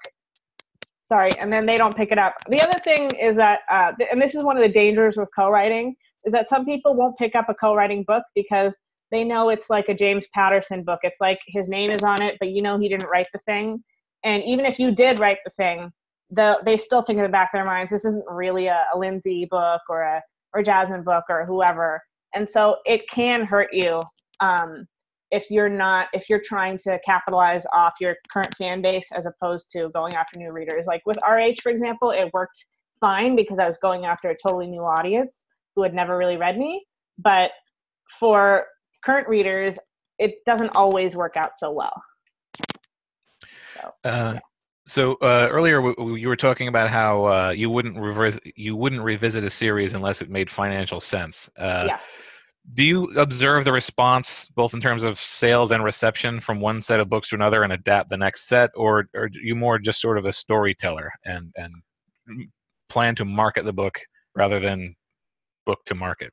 Sorry, and then they don't pick it up. The other thing is that, and this is one of the dangers with co-writing, is that some people won't pick up a co-writing book because they know it's like a James Patterson book. It's his name is on it, but he didn't write the thing. And even if you did write the thing, they still think in the back of their minds, this isn't really a Lindsay book or a Jasmine book or whoever. And so it can hurt you if you're trying to capitalize off your current fan base as opposed to going after new readers. With RH, for example, it worked fine because I was going after a totally new audience who had never really read me. But for current readers, it doesn't always work out so well. So earlier you were talking about how you wouldn't revisit a series unless it made financial sense. Yeah. Do you observe the response both in terms of sales and reception from one set of books to another and adapt the next set, or are you more just sort of a storyteller and plan to market the book rather than book to market?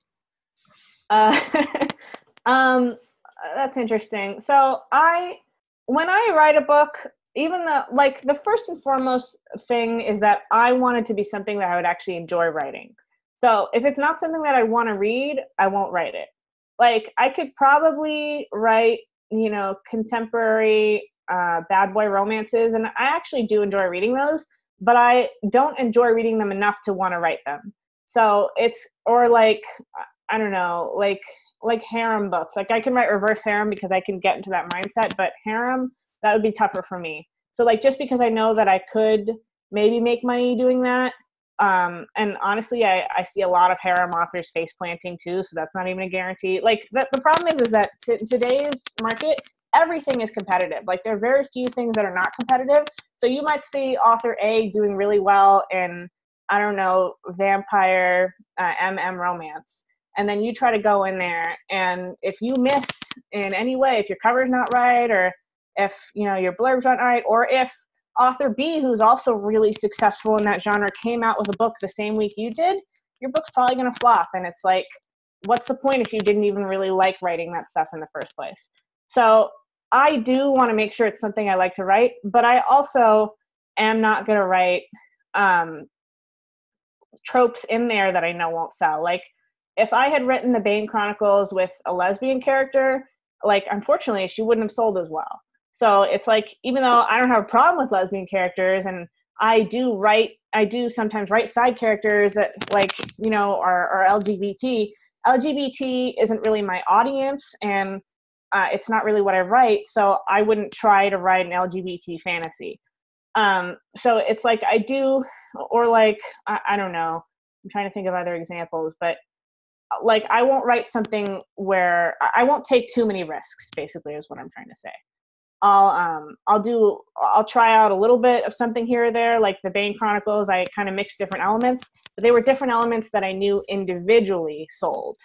Uh, that's interesting. So when I write a book, even the first and foremost thing is that I want it to be something that I would actually enjoy writing. So if it's not something that I want to read, I won't write it. Like, I could probably write, contemporary bad boy romances, and I actually do enjoy reading those, but I don't enjoy reading them enough to want to write them. So or like, I don't know, like harem books. Like, I can write reverse harem because I can get into that mindset, but harem, that would be tougher for me. So, like, just because I know that I could maybe make money doing that, and honestly, I see a lot of harem authors face planting too, so that's not even a guarantee. Like, the problem is that today's market, everything is competitive. Like, there are very few things that are not competitive. So you might see author A doing really well in, I don't know, vampire romance. And then you try to go in there, and if you miss in any way, if your cover's not right, or if your blurb's not right, or if author B, who's also really successful in that genre, came out with a book the same week you did, your book's probably going to flop. And it's like, what's the point if you didn't even really like writing that stuff in the first place? So I do want to make sure it's something I like to write, but I also am not going to write tropes in there that I know won't sell. Like, if I had written the Bane Chronicles with a lesbian character, like, unfortunately, she wouldn't have sold as well. So it's like, even though I don't have a problem with lesbian characters, and I do sometimes write side characters that, like, are LGBT. LGBT isn't really my audience, and it's not really what I write, so I wouldn't try to write an LGBT fantasy. So it's like I do, or like, I don't know, I'm trying to think of other examples, but like, I won't write something where I won't take too many risks, basically, is what I'm trying to say. I'll try out a little bit of something here or there, like the Bane Chronicles. I kind of mixed different elements, but they were different elements that I knew individually sold.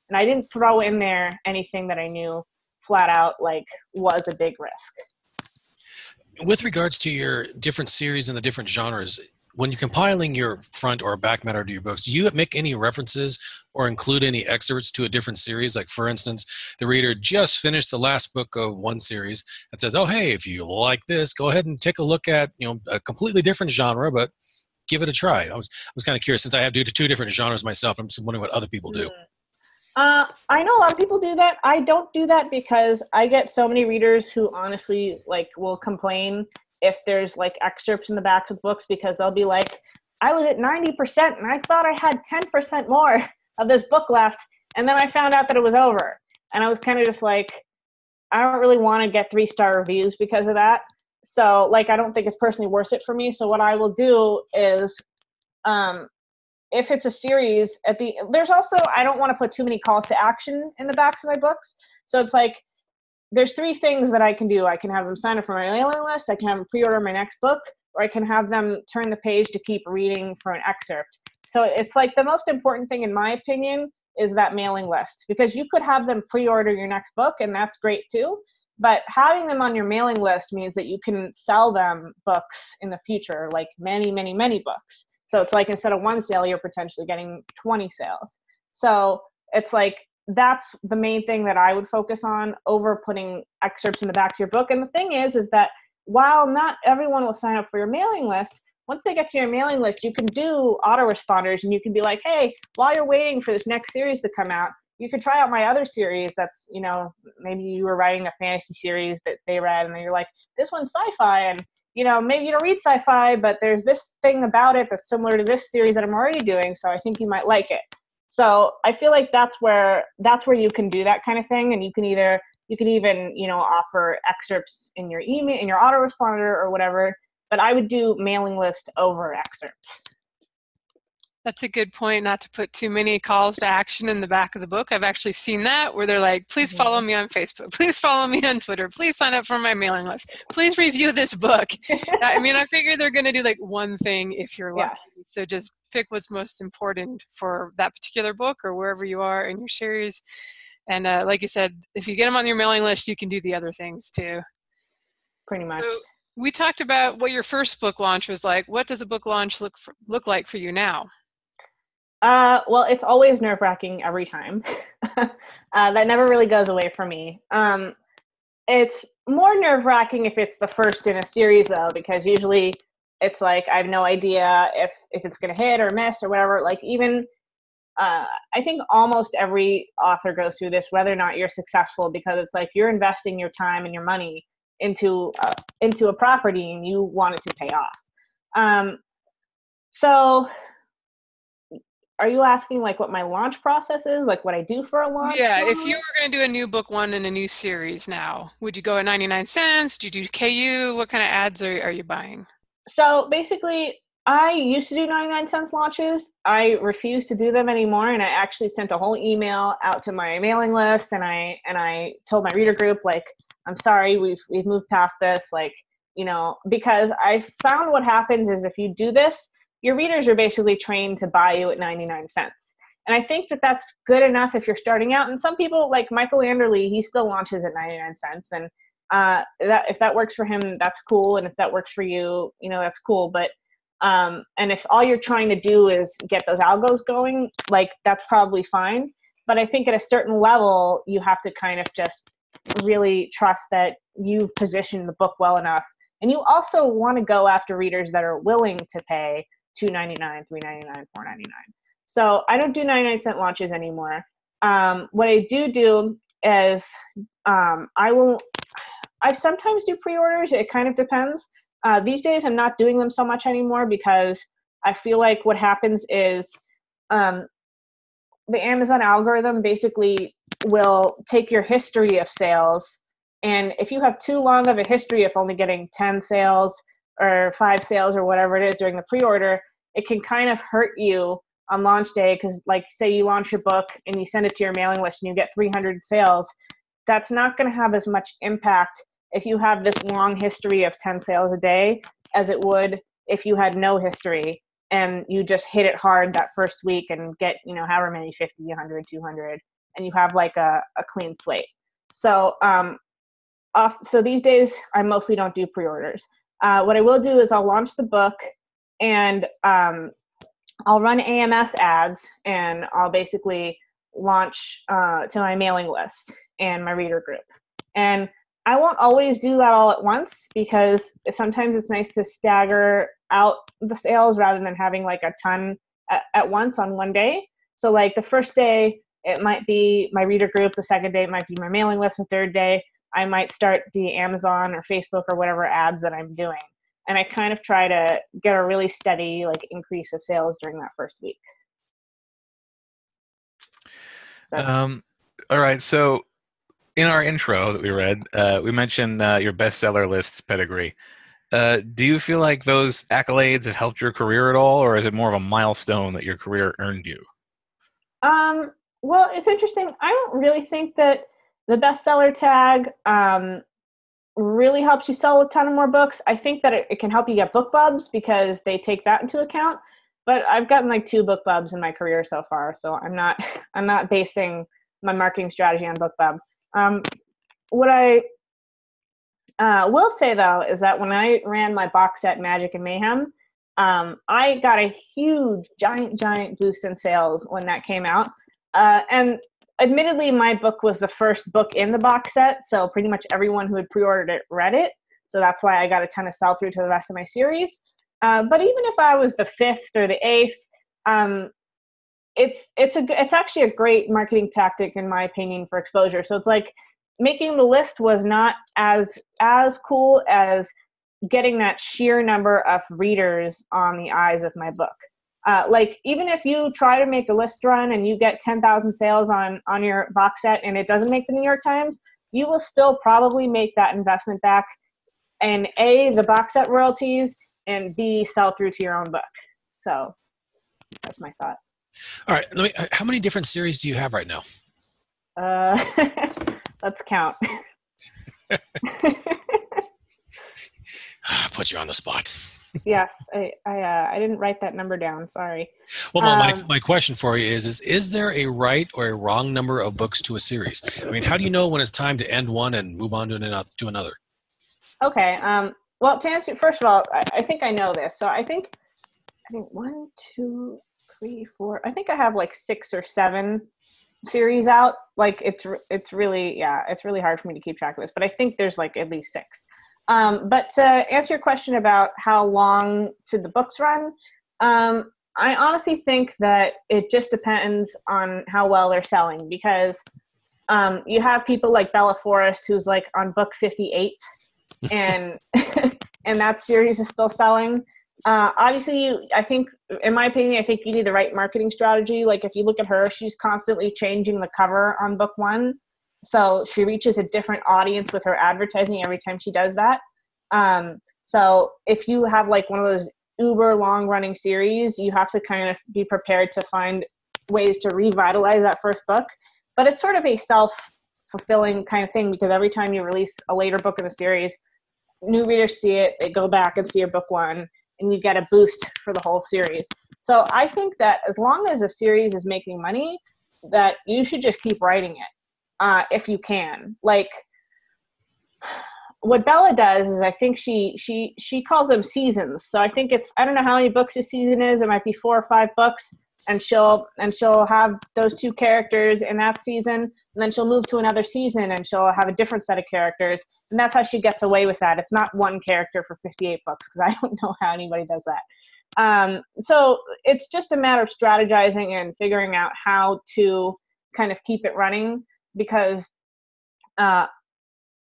And I didn't throw in there anything that I knew flat out, like, was a big risk. With regards to your different series and the different genres, when you're compiling your front or back matter to your books, do you make any references or include any excerpts to a different series? Like, for instance, the reader just finished the last book of one series and says, oh, hey, if you like this, go ahead and take a look at a completely different genre, but give it a try. I was kind of curious, since I have two different genres myself. I'm just wondering what other people do. I know a lot of people do that. I don't do that because I get so many readers who honestly, like, will complain if there's, like, excerpts in the backs of books, because they'll be like, I was at 90% and I thought I had 10% more of this book left, and then I found out that it was over. And I was kind of just like, I don't really want to get 3-star reviews because of that. So, like, I don't think it's personally worth it for me. So what I will do is, if it's a series, there's also, I don't want to put too many calls to action in the backs of my books. So it's like, there's 3 things that I can do. I can have them sign up for my mailing list, I can have them pre-order my next book, or I can have them turn the page to keep reading for an excerpt. So it's like, the most important thing, in my opinion, is that mailing list, because you could have them pre-order your next book, and that's great too. But having them on your mailing list means that you can sell them books in the future, like many, many, many books. So it's like, instead of 1 sale, you're potentially getting 20 sales. So it's like, that's the main thing that I would focus on over putting excerpts in the back of your book. And the thing is that while not everyone will sign up for your mailing list, once they get to your mailing list, you can do autoresponders, and you can be like, hey, while you're waiting for this next series to come out, you could try out my other series that's, maybe you were writing a fantasy series that they read, and then you're like, this one's sci-fi, and maybe you don't read sci-fi, but there's this thing about it that's similar to this series that I'm already doing, so I think you might like it. So I feel like that's where you can do that kind of thing, and you can even offer excerpts in your email, in your autoresponder or whatever. But I would do mailing list over excerpt. That's a good point, not to put too many calls to action in the back of the book. I've actually seen that, where they're like, please follow me on Facebook. Please follow me on Twitter. Please sign up for my mailing list. Please review this book. I mean, I figure they're going to do like one thing if you're lucky. Yeah. So just pick what's most important for that particular book or wherever you are in your series. And like you said, if you get them on your mailing list, you can do the other things too. Pretty much. So We talked about what your first book launch was like. What does a book launch look like for you now? Well, it's always nerve-wracking every time. That never really goes away from me. It's more nerve-wracking if it's the first in a series, though, because usually it's like I have no idea if it's going to hit or miss or whatever. Like even I think almost every author goes through this, whether or not you're successful, because it's like you're investing your time and your money into a property and you want it to pay off. So are you asking like what my launch process is, like what I do for a launch? Yeah, if you were going to do a new book one in a new series now, would you go at 99 cents? Do you do KU? What kind of ads are you buying? So basically, I used to do 99 cents launches. I refuse to do them anymore, and I actually sent a whole email out to my mailing list, and I told my reader group, like, I'm sorry, we've moved past this, like, because I found what happens is if you do this, your readers are basically trained to buy you at 99 cents. And I think that that's good enough if you're starting out. And some people, like Michael Anderle, he still launches at 99 cents. And that if that works for him, that's cool. And if that works for you, that's cool. But and if all you're trying to do is get those algos going, like that's probably fine. But I think at a certain level, you have to kind of just really trust that you've positioned the book well enough. And you also want to go after readers that are willing to pay $2.99, $3.99, $4.99. So I don't do 99-cent launches anymore. What I do is I sometimes do pre-orders. It kind of depends. These days I'm not doing them so much anymore because I feel like what happens is the Amazon algorithm basically will take your history of sales, and if you have too long of a history of only getting 10 sales or 5 sales or whatever it is during the pre-order, it can kind of hurt you on launch day because, like, say you launch your book and you send it to your mailing list and you get 300 sales, that's not going to have as much impact if you have this long history of 10 sales a day as it would if you had no history and you just hit it hard that first week and get, however many, 50, 100, 200, and you have like a clean slate. So so these days I mostly don't do pre-orders. What I will do is I'll launch the book and I'll run AMS ads, and I'll basically launch to my mailing list and my reader group. And I won't always do that all at once because sometimes it's nice to stagger out the sales rather than having like a ton at once on one day. So like the first day, it might be my reader group. The second day, it might be my mailing list. The third day, I might start the Amazon or Facebook or whatever ads that I'm doing. And I kind of try to get a really steady like increase of sales during that first week. All right. So in our intro that we read, we mentioned your bestseller list pedigree. Do you feel like those accolades have helped your career at all, or is it more of a milestone that your career earned you? Well, it's interesting. I don't really think that the bestseller tag really helps you sell a ton of more books. I think that it can help you get book bubs because they take that into account. But I've gotten like 2 book bubs in my career so far, so I'm not basing my marketing strategy on book bub. What I will say though is that when I ran my box set Magic and Mayhem, I got a huge, giant boost in sales when that came out. And admittedly, my book was the first book in the box set, so pretty much everyone who had pre-ordered it read it. So that's why I got a ton of sell-through to the rest of my series. But even if I was the 5th or the 8th, it's actually a great marketing tactic in my opinion for exposure. So it's like making the list was not as cool as getting that sheer number of readers on the eyes of my book. Like even if you try to make a list run and you get 10,000 sales on your box set and it doesn't make the New York Times, you will still probably make that investment back in A, the box set royalties, and B, sell through to your own book. So that's my thought. All right. How many different series do you have right now? Let's count. Put you on the spot. Yeah, I didn't write that number down. Sorry. Well, my question for you is there a right or a wrong number of books to a series? I mean, how do you know when it's time to end one and move on to another? Okay. Well, to answer, first of all, I think I know this. So I think 1, 2, 3, 4. I think I have like 6 or 7 series out. Like it's really, yeah, it's really hard for me to keep track of this, but I think there's like at least 6. But to answer your question about how long should the books run, I honestly think that it just depends on how well they're selling, because you have people like Bella Forrest, who's like on book 58, and and that series is still selling. Obviously, I think, in my opinion, I think you need the right marketing strategy. Like if you look at her, she's constantly changing the cover on book 1. So she reaches a different audience with her advertising every time she does that. So if you have like one of those uber long running series, you have to kind of be prepared to find ways to revitalize that first book. But it's sort of a self-fulfilling kind of thing, because every time you release a later book in the series, new readers see it, they go back and see your book 1, and you get a boost for the whole series. So I think that as long as a series is making money, that you should just keep writing it, if you can. Like what Bella does is, I think she calls them seasons. So I think I don't know how many books a season is. It might be 4 or 5 books, and she'll have those 2 characters in that season, and then she'll move to another season and she'll have a different set of characters, and that's how she gets away with that. It's not one character for 58 books, because I don't know how anybody does that. So it's just a matter of strategizing and figuring out how to kind of keep it running, because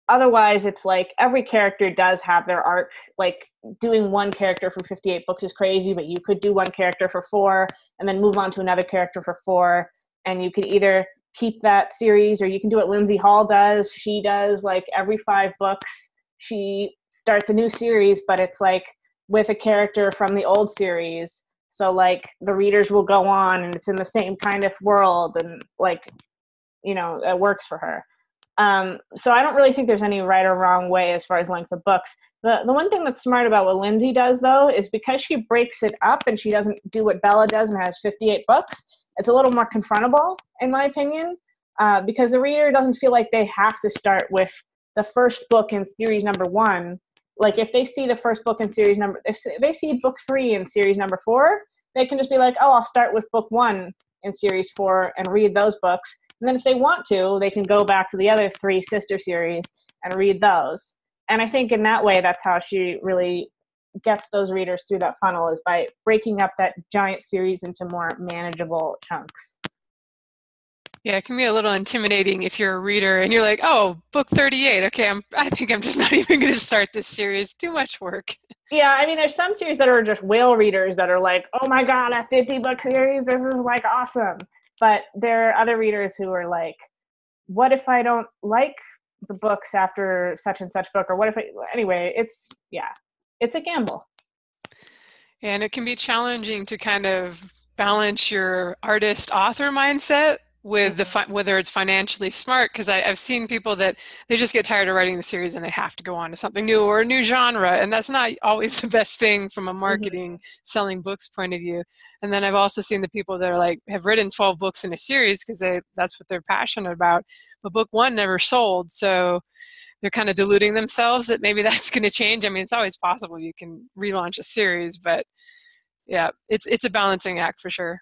otherwise it's like every character does have their arc. Like doing one character for 58 books is crazy, but you could do one character for 4 and then move on to another character for 4. And you could either keep that series, or you can do what Lindsay Hall does. She does like every 5 books, she starts a new series, but it's like with a character from the old series. So like the readers will go on and it's in the same kind of world, and like, you know, it works for her. So I don't really think there's any right or wrong way as far as length of books. The one thing that's smart about what Lindsay does, though, is because she breaks it up and she doesn't do what Bella does and has 58 books, it's a little more confrontable, in my opinion, because the reader doesn't feel like they have to start with the first book in series number 1. Like if they see the first book in series if they see book 3 in series number 4, they can just be like, oh, I'll start with book 1 in series 4 and read those books. And then if they want to, they can go back to the other 3 sister series and read those. And I think in that way, that's how she really gets those readers through that funnel, is by breaking up that giant series into more manageable chunks. Yeah, it can be a little intimidating if you're a reader and you're like, oh, book 38. Okay, I think I'm just not even going to start this series. Too much work. Yeah, I mean, there's some series that are just whale readers that are like, oh my God, a 50-book series, this is like awesome. But there are other readers who are like, what if I don't like the books after such and such book? Or what if anyway, it's a gamble. And it can be challenging to kind of balance your artist-author mindset with whether it's financially smart, because I've seen people that they just get tired of writing the series and they have to go on to something new or a new genre, and that's not always the best thing from a marketing selling books point of view. And then I've also seen the people that are like have written 12 books in a series because that's what they're passionate about, but book 1 never sold, so they're kind of deluding themselves that maybe that's going to change. I mean, it's always possible you can relaunch a series, but yeah, it's a balancing act for sure.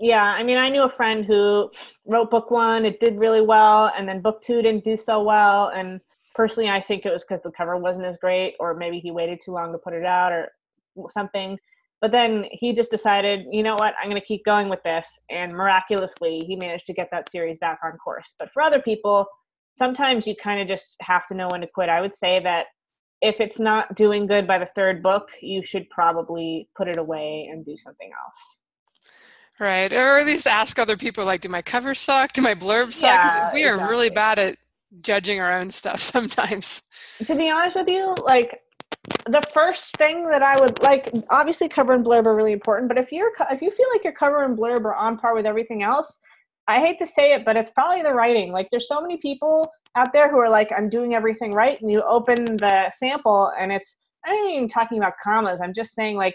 Yeah, I mean, I knew a friend who wrote book 1, it did really well, and then book 2 didn't do so well. And personally, I think it was because the cover wasn't as great, or maybe he waited too long to put it out or something. But then he just decided, you know what, I'm going to keep going with this. And miraculously, he managed to get that series back on course. But for other people, sometimes you kind of just have to know when to quit. I would say that if it's not doing good by the 3rd book, you should probably put it away and do something else. Right, or at least ask other people, like, do my covers suck? Do my blurbs suck? Yeah, we are really bad at judging our own stuff sometimes. To be honest with you, like, the first thing that I would like, obviously cover and blurb are really important, but if you feel like your cover and blurb are on par with everything else, I hate to say it, but it's probably the writing. Like, there's so many people out there who are like, I'm doing everything right, and you open the sample and I'm not even talking about commas, I'm just saying, like,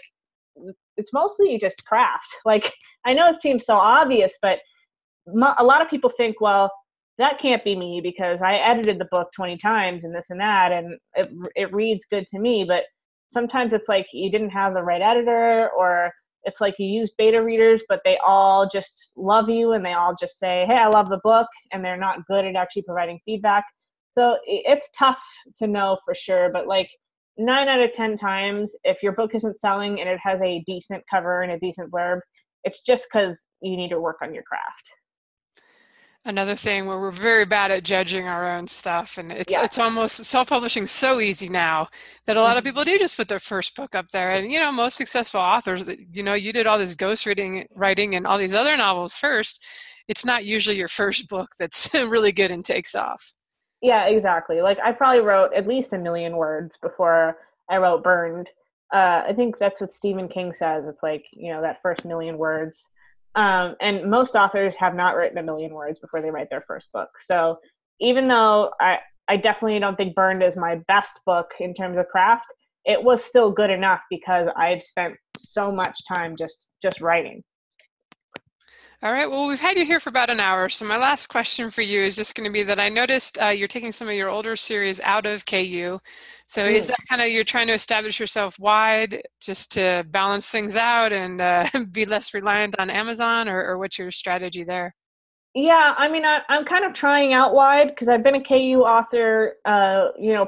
it's mostly just craft. Like, I know it seems so obvious, but a lot of people think, well, that can't be me because I edited the book 20 times and this and that, and it reads good to me. But sometimes it's like you didn't have the right editor, or it's like you used beta readers, but they all just love you and they all just say, hey, I love the book, and they're not good at actually providing feedback. So it's tough to know for sure, but like 9 out of 10 times, if your book isn't selling and it has a decent cover and a decent blurb, it's just because you need to work on your craft. Another thing where we're very bad at judging our own stuff, and it's almost self-publishing so easy now that a lot of people do just put their first book up there. And most successful authors, you did all this ghost writing and all these other novels first. It's not usually your first book that's really good and takes off. Yeah, exactly. Like I probably wrote at least 1 million words before I wrote Burned. I think that's what Stephen King says. It's like, that first 1 million words. And most authors have not written 1 million words before they write their first book. So even though I definitely don't think Burned is my best book in terms of craft, it was still good enough because I had spent so much time just writing. All right, well, we've had you here for about an hour, so my last question for you is just going to be that I noticed you're taking some of your older series out of KU. So is that kind of you're trying to establish yourself wide just to balance things out and be less reliant on Amazon, or what's your strategy there? Yeah, I mean, I'm kind of trying out wide because I've been a KU author,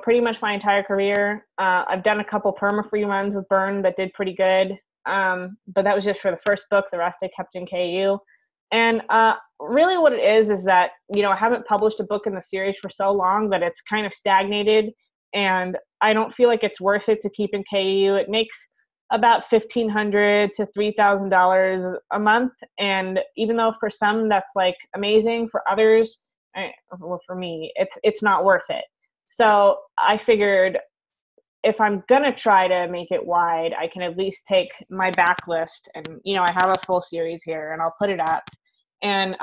pretty much my entire career. I've done a couple perma-free runs with Burn that did pretty good, but that was just for the first book. The rest I kept in KU. And really what it is that, I haven't published a book in the series for so long that it's kind of stagnated, and I don't feel like it's worth it to keep in KU. It makes about $1,500 to $3,000 a month. And even though for some that's like amazing, for others, well, for me, it's not worth it. So I figured if I'm going to try to make it wide, I can at least take my backlist and, I have a full series here and I'll put it up and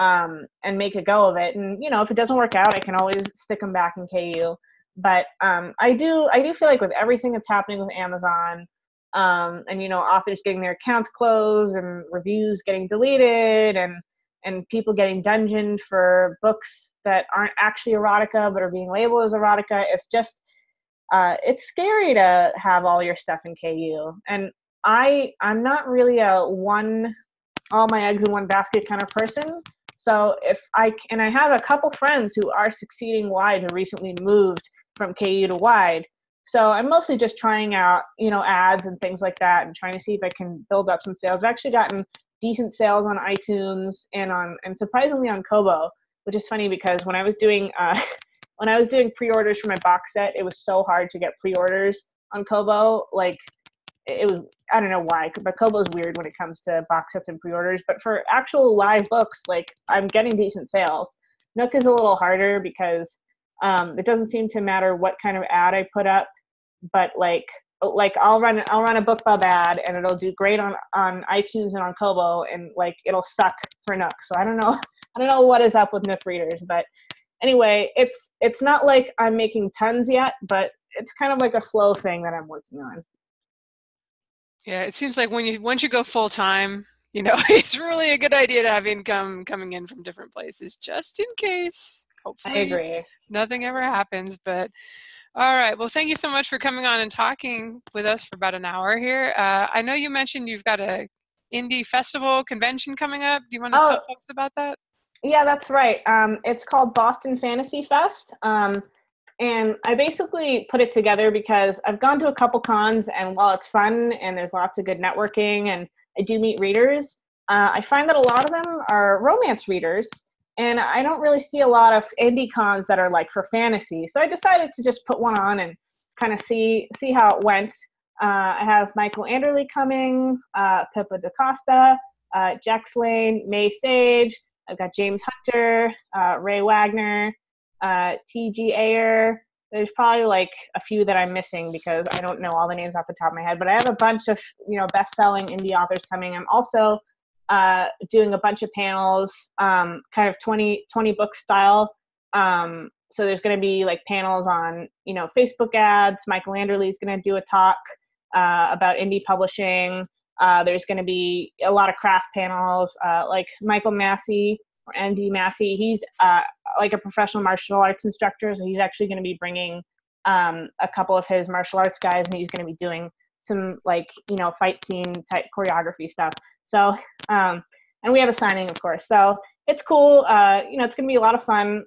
make a go of it. And, if it doesn't work out, I can always stick them back in KU. But I do feel like with everything that's happening with Amazon, and, authors getting their accounts closed and reviews getting deleted and people getting dungeoned for books that aren't actually erotica but are being labeled as erotica, it's just, it's scary to have all your stuff in KU. And I'm not really a all my eggs in one basket kind of person. So I have a couple friends who are succeeding wide who recently moved from KU to wide. So I'm mostly just trying out, ads and things like that and trying to see if I can build up some sales. I've actually gotten decent sales on iTunes and surprisingly on Kobo, which is funny because when I was doing pre-orders for my box set, it was so hard to get pre-orders on Kobo. Like it was, I don't know why, but Kobo is weird when it comes to box sets and pre-orders. But for actual live books, like I'm getting decent sales. Nook is a little harder because it doesn't seem to matter what kind of ad I put up, but like I'll run a BookBub ad and it'll do great on iTunes and on Kobo, and like it'll suck for Nook. So I don't know what is up with Nook readers, but anyway, it's not like I'm making tons yet, but it's kind of like a slow thing that I'm working on. Yeah, it seems like once you go full time, it's really a good idea to have income coming in from different places, just in case. Hopefully, I agree. Nothing ever happens. But all right, well, thank you so much for coming on and talking with us for about an hour here. I know you mentioned you've got a indie festival convention coming up. Do you want to tell folks about that? Yeah, that's right. It's called Boston Fantasy Fest. And I basically put it together because I've gone to a couple cons, and while it's fun and there's lots of good networking and I do meet readers, I find that a lot of them are romance readers, and I don't really see a lot of indie cons that are like for fantasy. So I decided to just put one on and kind of see how it went. I have Michael Anderle coming, Pippa DaCosta, Jack Slane, May Sage. I've got James Hunter, Ray Wagner, T.G. Ayer. There's probably like a few that I'm missing because I don't know all the names off the top of my head, but I have a bunch of, best-selling indie authors coming. I'm also doing a bunch of panels, kind of 20 book style. So there's going to be like panels on, Facebook ads. Michael Anderle is going to do a talk about indie publishing. There's going to be a lot of craft panels, like Michael Massey or MD Massey. He's like a professional martial arts instructor, so he's actually going to be bringing a couple of his martial arts guys, and he's going to be doing some like, fight scene type choreography stuff. So, and we have a signing, of course. So it's cool. It's going to be a lot of fun.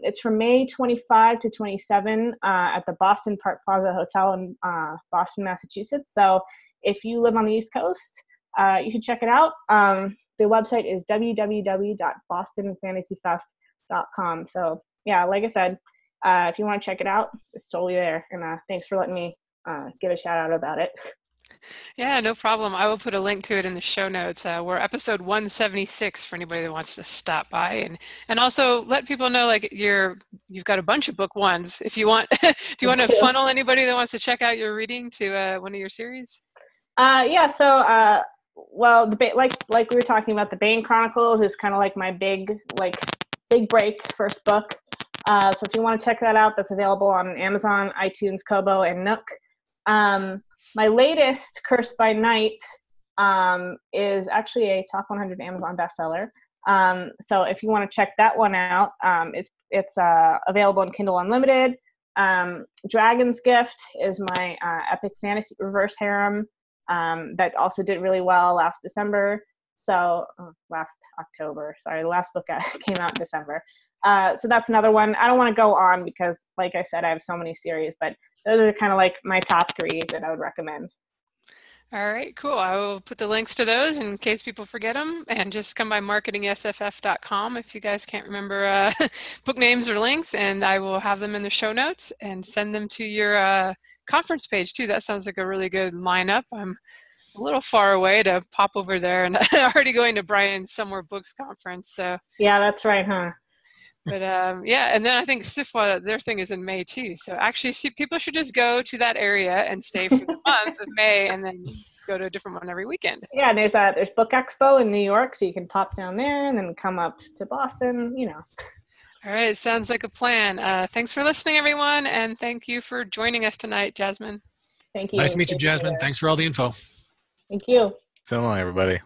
It's from May 25 to 27 at the Boston Park Plaza Hotel in Boston, Massachusetts. So if you live on the East Coast, you should check it out. The website is www.bostonfantasyfest.com. So yeah, like I said, if you want to check it out, it's totally there. And thanks for letting me give a shout out about it. Yeah, no problem. I will put a link to it in the show notes. We're episode 176 for anybody that wants to stop by, and also let people know like you've got a bunch of book ones. If you want, do you want to funnel anybody that wants to check out your reading to one of your series? Yeah. So well, like we were talking about, the Bane Chronicles is kind of like my big break first book. So if you want to check that out, that's available on Amazon, iTunes, Kobo, and Nook. My latest, Cursed by Night, is actually a top 100 Amazon bestseller. So if you want to check that one out, it's available in Kindle Unlimited. Dragon's Gift is my epic fantasy reverse harem that also did really well last December. So last October, sorry, the last book came out in December. So that's another one. I don't want to go on because, like I said, I have so many series, but those are kind of like my top 3 that I would recommend. All right, cool. I will put the links to those in case people forget them, and just come by marketingsff.com if you guys can't remember book names or links, and I will have them in the show notes and send them to your conference page too. That sounds like a really good lineup. I'm a little far away to pop over there, and already going to Brian's Somewhere Books conference. So yeah, that's right, huh? But yeah, and then I think SIFWA, their thing is in May too. So actually, people should just go to that area and stay for the month of May, and then go to a different one every weekend. Yeah, there's Book Expo in New York, so you can pop down there and then come up to Boston. All right, sounds like a plan. Thanks for listening, everyone, and thank you for joining us tonight, Jasmine. Thank you. Nice to meet you, Jasmine. Thanks for all the info. Thank you. So long, everybody.